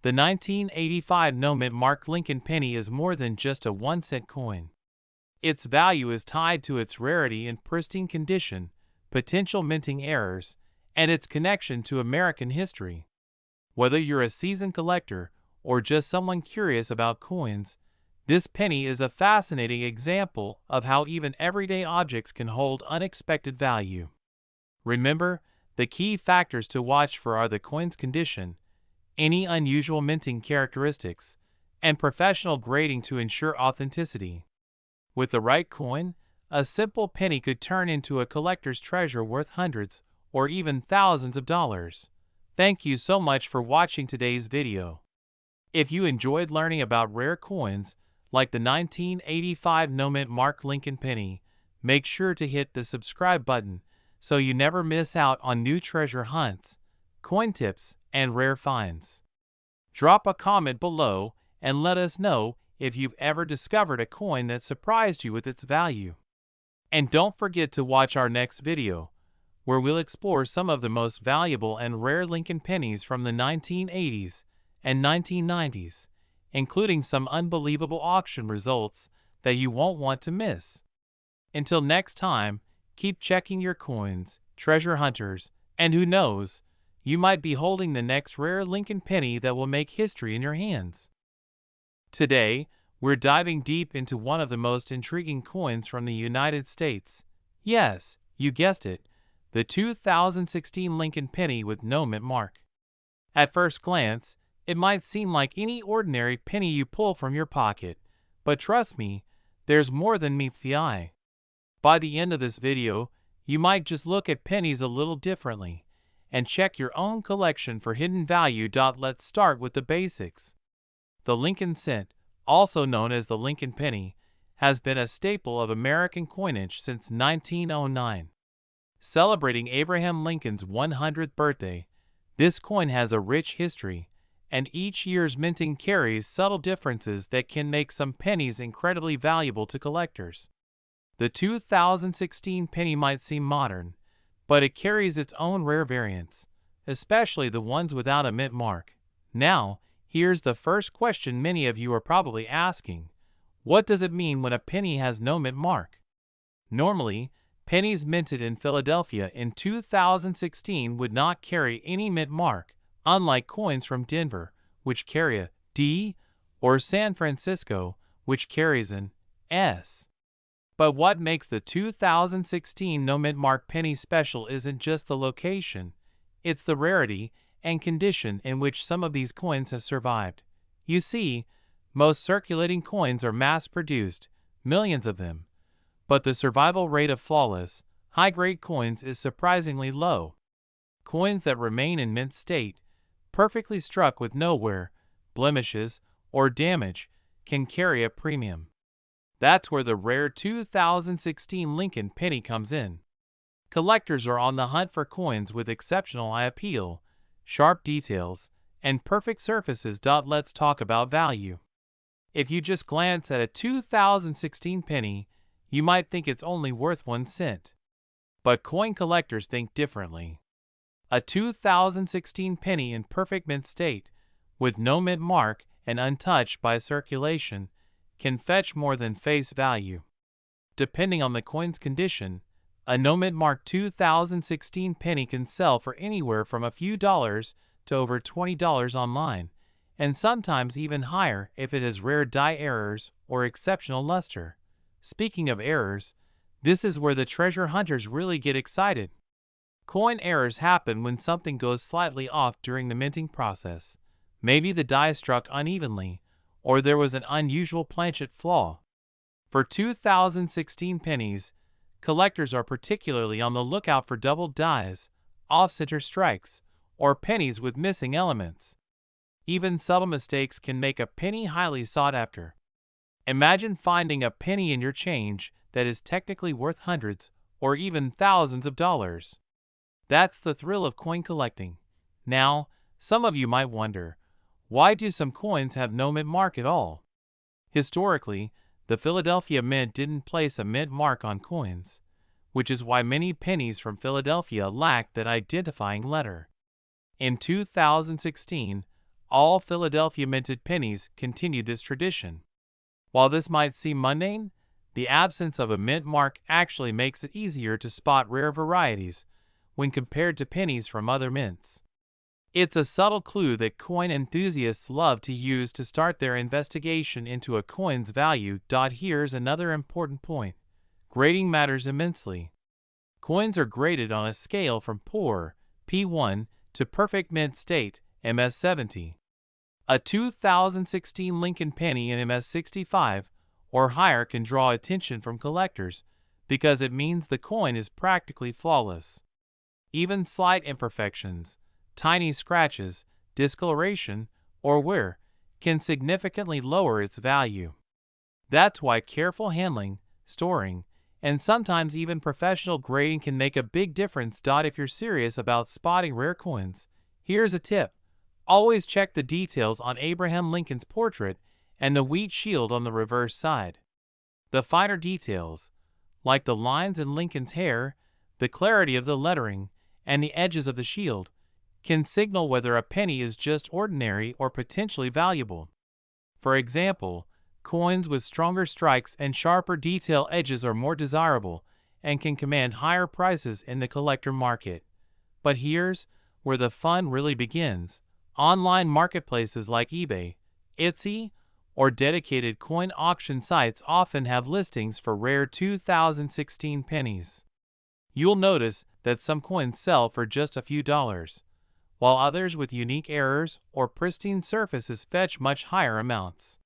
the 1985 no-mint mark Lincoln penny is more than just a 1-cent coin. Its value is tied to its rarity and pristine condition, potential minting errors, and its connection to American history. Whether you're a seasoned collector or just someone curious about coins, this penny is a fascinating example of how even everyday objects can hold unexpected value. Remember, the key factors to watch for are the coin's condition, any unusual minting characteristics, and professional grading to ensure authenticity. With the right coin, a simple penny could turn into a collector's treasure worth hundreds or even thousands of dollars. Thank you so much for watching today's video. If you enjoyed learning about rare coins like the 1985 no-mint mark Lincoln penny, make sure to hit the subscribe button so you never miss out on new treasure hunts, coin tips, and rare finds. Drop a comment below and let us know if you've ever discovered a coin that surprised you with its value. And don't forget to watch our next video, where we'll explore some of the most valuable and rare Lincoln pennies from the 1980s and 1990s, including some unbelievable auction results that you won't want to miss. Until next time, keep checking your coins, treasure hunters, and who knows, you might be holding the next rare Lincoln penny that will make history in your hands. Today, we're diving deep into one of the most intriguing coins from the United States. Yes, you guessed it, the 2016 Lincoln penny with no mint mark. At first glance, it might seem like any ordinary penny you pull from your pocket, but trust me, there's more than meets the eye. By the end of this video, you might just look at pennies a little differently and check your own collection for hidden value. Let's start with the basics. The Lincoln cent, also known as the Lincoln penny, has been a staple of American coinage since 1909. Celebrating Abraham Lincoln's 100th birthday, this coin has a rich history, and each year's minting carries subtle differences that can make some pennies incredibly valuable to collectors. The 2016 penny might seem modern, but it carries its own rare variants, especially the ones without a mint mark. Now, here's the first question many of you are probably asking. What does it mean when a penny has no mint mark? Normally, pennies minted in Philadelphia in 2016 would not carry any mint mark, unlike coins from Denver, which carry a D, or San Francisco, which carries an S. But what makes the 2016 no mint mark penny special isn't just the location, it's the rarity and condition in which some of these coins have survived. You see, most circulating coins are mass-produced, millions of them, but the survival rate of flawless, high-grade coins is surprisingly low. Coins that remain in mint state, perfectly struck with no wear, blemishes, or damage, can carry a premium. That's where the rare 2016 Lincoln penny comes in. Collectors are on the hunt for coins with exceptional eye appeal, sharp details, and perfect surfaces. Let's talk about value. If you just glance at a 2016 penny, you might think it's only worth 1 cent. But coin collectors think differently. A 2016 penny in perfect mint state, with no mint mark and untouched by circulation, can fetch more than face value. Depending on the coin's condition, a no mint mark 2016 penny can sell for anywhere from a few dollars to over $20 online, and sometimes even higher if it has rare die errors or exceptional luster. Speaking of errors, this is where the treasure hunters really get excited. Coin errors happen when something goes slightly off during the minting process. Maybe the die struck unevenly, or there was an unusual planchet flaw. For 2016 pennies, collectors are particularly on the lookout for doubled dies, off-center strikes, or pennies with missing elements. Even subtle mistakes can make a penny highly sought after. Imagine finding a penny in your change that is technically worth hundreds or even thousands of dollars. That's the thrill of coin collecting. Now, some of you might wonder, why do some coins have no mint mark at all? Historically, the Philadelphia Mint didn't place a mint mark on coins, which is why many pennies from Philadelphia lack that identifying letter. In 2016, all Philadelphia minted pennies continued this tradition. While this might seem mundane, the absence of a mint mark actually makes it easier to spot rare varieties when compared to pennies from other mints. It's a subtle clue that coin enthusiasts love to use to start their investigation into a coin's value. Here's another important point. Grading matters immensely. Coins are graded on a scale from poor, P1, to perfect mint state, MS70. A 2016 Lincoln penny in MS65 or higher can draw attention from collectors because it means the coin is practically flawless. Even slight imperfections, tiny scratches, discoloration, or wear can significantly lower its value. That's why careful handling, storing, and sometimes even professional grading can make a big difference. If you're serious about spotting rare coins, here's a tip. Always check the details on Abraham Lincoln's portrait and the wheat shield on the reverse side. The finer details, like the lines in Lincoln's hair, the clarity of the lettering, and the edges of the shield, can signal whether a penny is just ordinary or potentially valuable. For example, coins with stronger strikes and sharper detail edges are more desirable and can command higher prices in the collector market. But here's where the fun really begins. Online marketplaces like eBay, Etsy, or dedicated coin auction sites often have listings for rare 2016 pennies. You'll notice that some coins sell for just a few dollars, while others with unique errors or pristine surfaces fetch much higher amounts.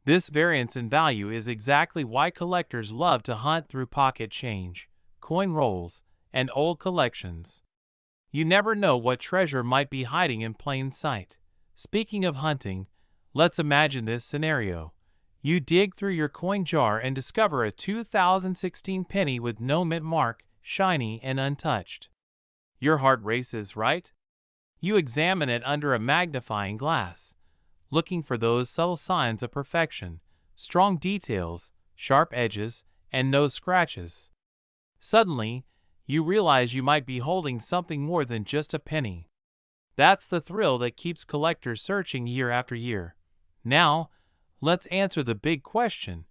This variance in value is exactly why collectors love to hunt through pocket change, coin rolls, and old collections. You never know what treasure might be hiding in plain sight. Speaking of hunting, let's imagine this scenario. You dig through your coin jar and discover a 2016 penny with no mint mark, shiny and untouched. Your heart races, right? You examine it under a magnifying glass, looking for those subtle signs of perfection, strong details, sharp edges, and no scratches. Suddenly, you realize you might be holding something more than just a penny. That's the thrill that keeps collectors searching year after year. Now, let's answer the big question.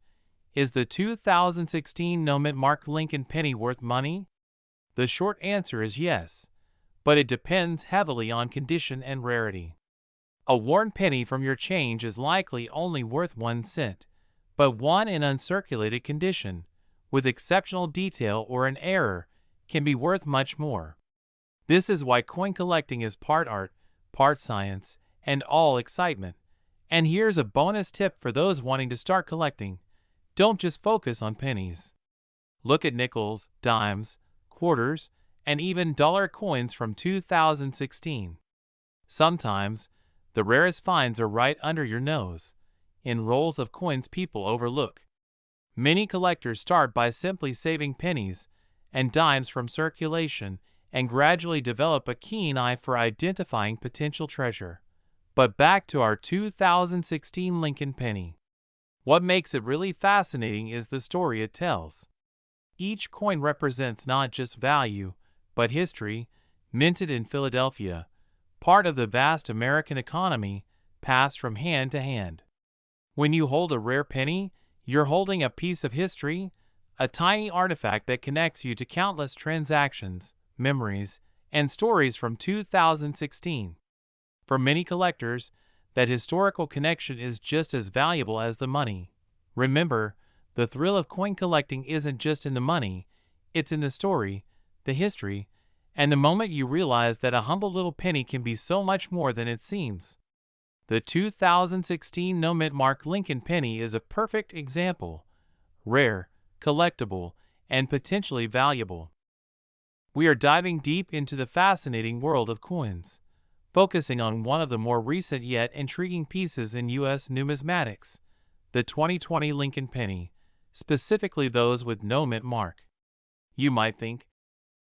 Is the 2016 no mint mark Lincoln penny worth money? The short answer is yes, but it depends heavily on condition and rarity. A worn penny from your change is likely only worth 1 cent, but one in uncirculated condition, with exceptional detail or an error, can be worth much more. This is why coin collecting is part art, part science, and all excitement. And here's a bonus tip for those wanting to start collecting. Don't just focus on pennies. Look at nickels, dimes, quarters, and even dollar coins from 2016. Sometimes, the rarest finds are right under your nose, in rolls of coins people overlook. Many collectors start by simply saving pennies and dimes from circulation and gradually develop a keen eye for identifying potential treasure. But back to our 2016 Lincoln penny. What makes it really fascinating is the story it tells. Each coin represents not just value, but history, minted in Philadelphia, part of the vast American economy, passed from hand to hand. When you hold a rare penny, you're holding a piece of history, a tiny artifact that connects you to countless transactions, memories, and stories from 2016. For many collectors, that historical connection is just as valuable as the money. Remember, the thrill of coin collecting isn't just in the money, it's in the story, the history, and the moment you realize that a humble little penny can be so much more than it seems. The 2016 no mint mark Lincoln penny is a perfect example. Rare, collectible, and potentially valuable. We are diving deep into the fascinating world of coins, focusing on one of the more recent yet intriguing pieces in U.S. numismatics, the 2020 Lincoln penny, specifically those with no mint mark. You might think,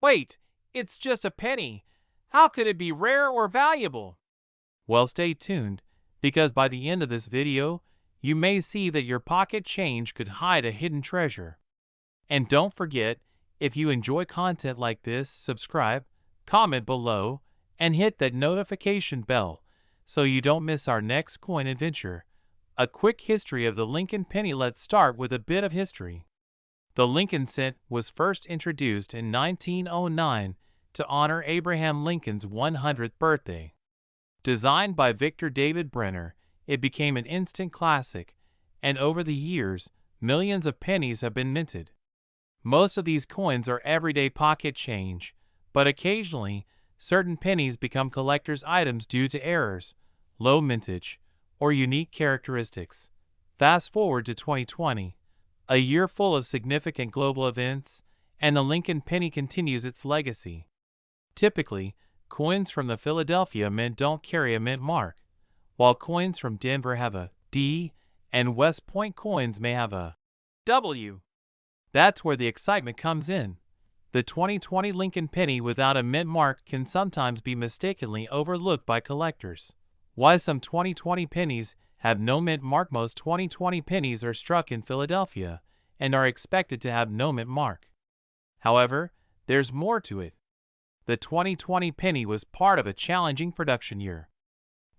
wait, It's just a penny. How could it be rare or valuable? Well, stay tuned, because by the end of this video, you may see that your pocket change could hide a hidden treasure. And don't forget, if you enjoy content like this, subscribe, comment below, and hit that notification bell so you don't miss our next coin adventure. A quick history of the Lincoln penny. Let's start with a bit of history. The Lincoln cent was first introduced in 1909 to honor Abraham Lincoln's 100th birthday. Designed by Victor David Brenner, it became an instant classic, and over the years, millions of pennies have been minted. Most of these coins are everyday pocket change, but occasionally, certain pennies become collector's items due to errors, low mintage, or unique characteristics. Fast forward to 2020, a year full of significant global events, and the Lincoln penny continues its legacy. Typically, coins from the Philadelphia Mint don't carry a mint mark, while coins from Denver have a D, and West Point coins may have a W. That's where the excitement comes in. The 2020 Lincoln penny without a mint mark can sometimes be mistakenly overlooked by collectors. Why some 2020 pennies have no mint mark? Most 2020 pennies are struck in Philadelphia and are expected to have no mint mark. However, there's more to it. The 2020 penny was part of a challenging production year.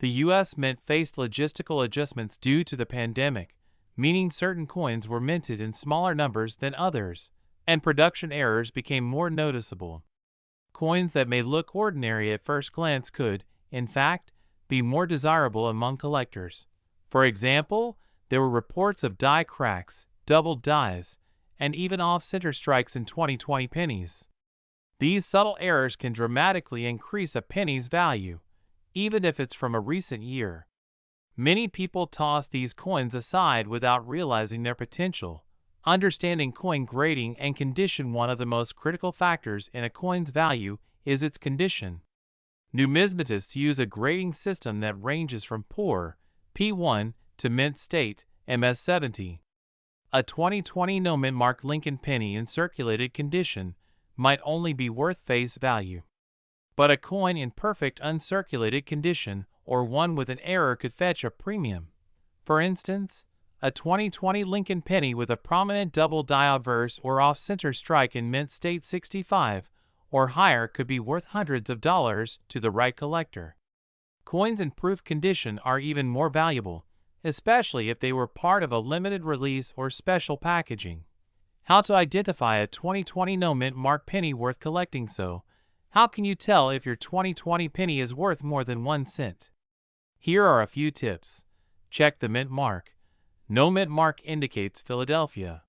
The U.S. Mint faced logistical adjustments due to the pandemic, meaning certain coins were minted in smaller numbers than others, and production errors became more noticeable. Coins that may look ordinary at first glance could, in fact, be more desirable among collectors. For example, there were reports of die cracks, doubled dies, and even off-center strikes in 2020 pennies. These subtle errors can dramatically increase a penny's value, even if it's from a recent year. Many people toss these coins aside without realizing their potential. Understanding coin grading and condition. One of the most critical factors in a coin's value is its condition. Numismatists use a grading system that ranges from poor, P1, to mint state, MS70. A 2020 no mint mark Lincoln penny in circulated condition might only be worth face value. But a coin in perfect uncirculated condition, or one with an error, could fetch a premium. For instance, a 2020 Lincoln penny with a prominent double die obverse or off-center strike in mint state 65 or higher could be worth hundreds of dollars to the right collector. Coins in proof condition are even more valuable, especially if they were part of a limited release or special packaging. How to identify a 2020 no mint mark penny worth collecting? So, how can you tell if your 2020 penny is worth more than 1 cent? Here are a few tips. Check the mint mark. No mint mark indicates Philadelphia.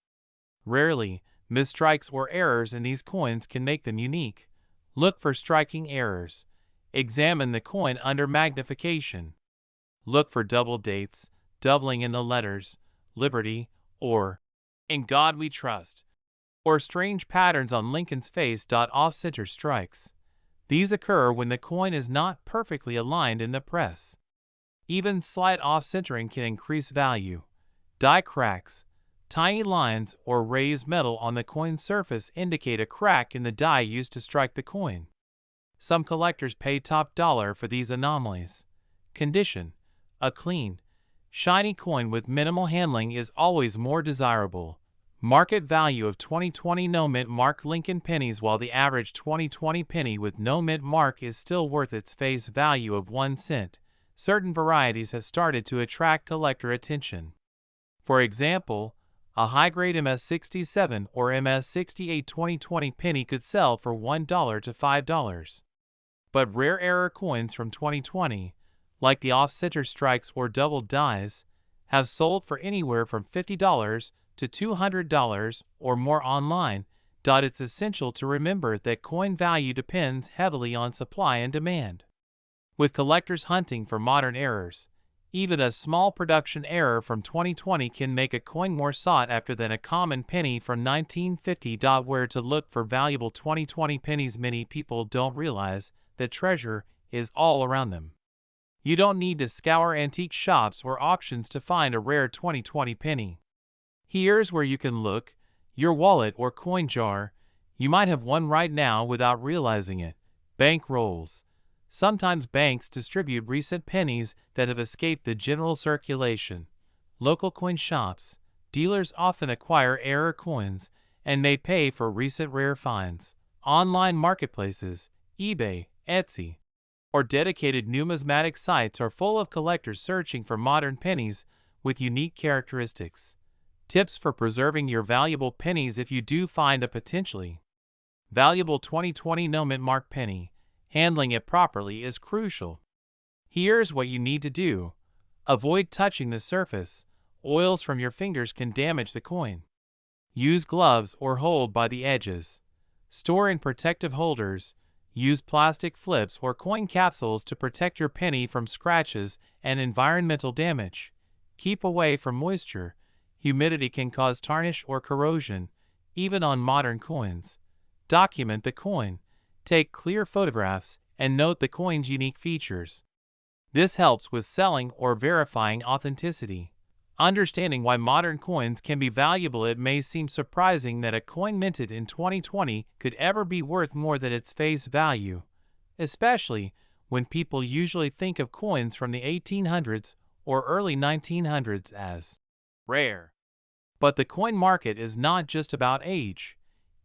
Rarely, misstrikes or errors in these coins can make them unique. Look for striking errors. Examine the coin under magnification. Look for double dates, doubling in the letters, Liberty, or In God We Trust, or strange patterns on Lincoln's face. Off-center strikes. These occur when the coin is not perfectly aligned in the press. Even slight off-centering can increase value. Die cracks, tiny lines or raised metal on the coin's surface indicate a crack in the die used to strike the coin. Some collectors pay top dollar for these anomalies. Condition: a clean, shiny coin with minimal handling is always more desirable. Market value of 2020 no mint mark Lincoln pennies. While the average 2020 penny with no mint mark is still worth its face value of 1 cent, certain varieties have started to attract collector attention. For example, a high-grade MS67 or MS68 2020 penny could sell for $1 to $5. But rare error coins from 2020, like the off-center strikes or doubled dies, have sold for anywhere from $50 to $200 or more online. It's essential to remember that coin value depends heavily on supply and demand. With collectors hunting for modern errors, even a small production error from 2020 can make a coin more sought after than a common penny from 1950. Where to look for valuable 2020 pennies? Many people don't realize that treasure is all around them. You don't need to scour antique shops or auctions to find a rare 2020 penny. Here's where you can look: your wallet or coin jar. You might have one right now without realizing it. Bank rolls. Sometimes banks distribute recent pennies that have escaped the general circulation. Local coin shops. Dealers often acquire error coins and may pay for recent rare finds. Online marketplaces, eBay, Etsy, or dedicated numismatic sites are full of collectors searching for modern pennies with unique characteristics. Tips for preserving your valuable pennies if you do find a potentially valuable 2020 no-mint mark penny. Handling it properly is crucial. Here's what you need to do. Avoid touching the surface. Oils from your fingers can damage the coin. Use gloves or hold by the edges. Store in protective holders. Use plastic flips or coin capsules to protect your penny from scratches and environmental damage. Keep away from moisture. Humidity can cause tarnish or corrosion, even on modern coins. Document the coin. Take clear photographs and note the coin's unique features. This helps with selling or verifying authenticity. Understanding why modern coins can be valuable. It may seem surprising that a coin minted in 2020 could ever be worth more than its face value, especially when people usually think of coins from the 1800s or early 1900s as rare. But the coin market is not just about age.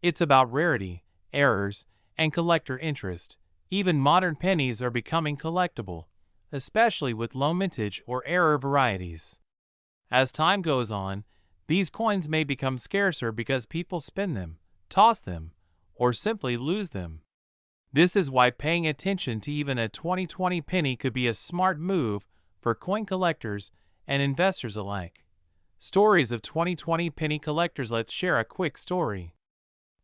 It's about rarity, errors, and collector interest. Even modern pennies are becoming collectible, especially with low mintage or error varieties. As time goes on, these coins may become scarcer because people spin them, toss them, or simply lose them. This is why paying attention to even a 2020 penny could be a smart move for coin collectors and investors alike. Stories of 2020 penny collectors. Let's share a quick story.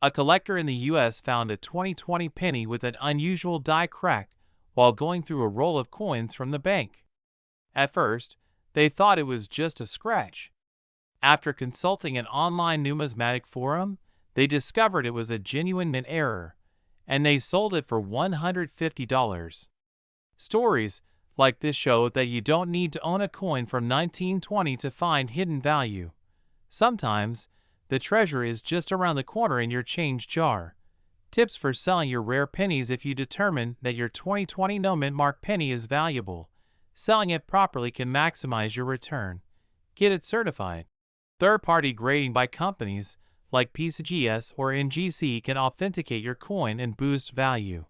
A collector in the U.S. found a 2020 penny with an unusual die crack while going through a roll of coins from the bank. At first, they thought it was just a scratch. After consulting an online numismatic forum, they discovered it was a genuine mint error, and they sold it for $150. Stories like this show that you don't need to own a coin from 1920 to find hidden value. Sometimes, the treasure is just around the corner in your change jar. Tips for selling your rare pennies. If you determine that your 2020 no-mint mark penny is valuable, selling it properly can maximize your return. Get it certified. Third-party grading by companies like PCGS or NGC can authenticate your coin and boost value.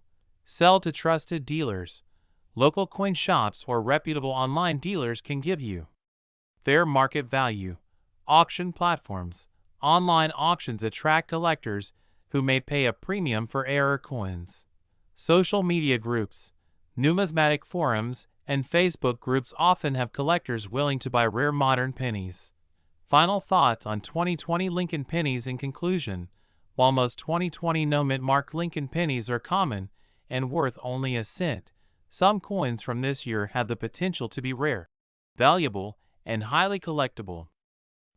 Sell to trusted dealers. Local coin shops or reputable online dealers can give you fair market value. Auction platforms. Online auctions attract collectors who may pay a premium for error coins. Social media groups. Numismatic forums and Facebook groups often have collectors willing to buy rare modern pennies. Final thoughts on 2020 Lincoln pennies. In conclusion, while most 2020 no-mint mark Lincoln pennies are common and worth only a cent, some coins from this year have the potential to be rare, valuable, and highly collectible.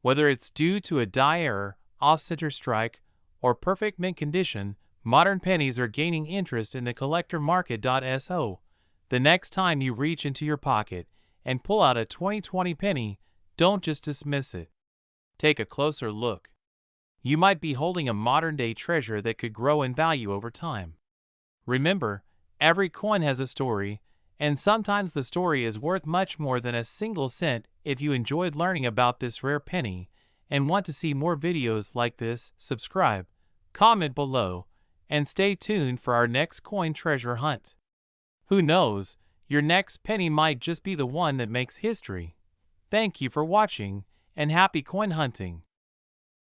Whether it's due to a die error, off-center strike, or perfect mint condition, modern pennies are gaining interest in the collector market. So, the next time you reach into your pocket and pull out a 2020 penny, don't just dismiss it. Take a closer look. You might be holding a modern-day treasure that could grow in value over time. Remember, every coin has a story, and sometimes the story is worth much more than a single cent. If you enjoyed learning about this rare penny and want to see more videos like this, subscribe, comment below, and stay tuned for our next coin treasure hunt. Who knows, your next penny might just be the one that makes history. Thank you for watching, and happy coin hunting!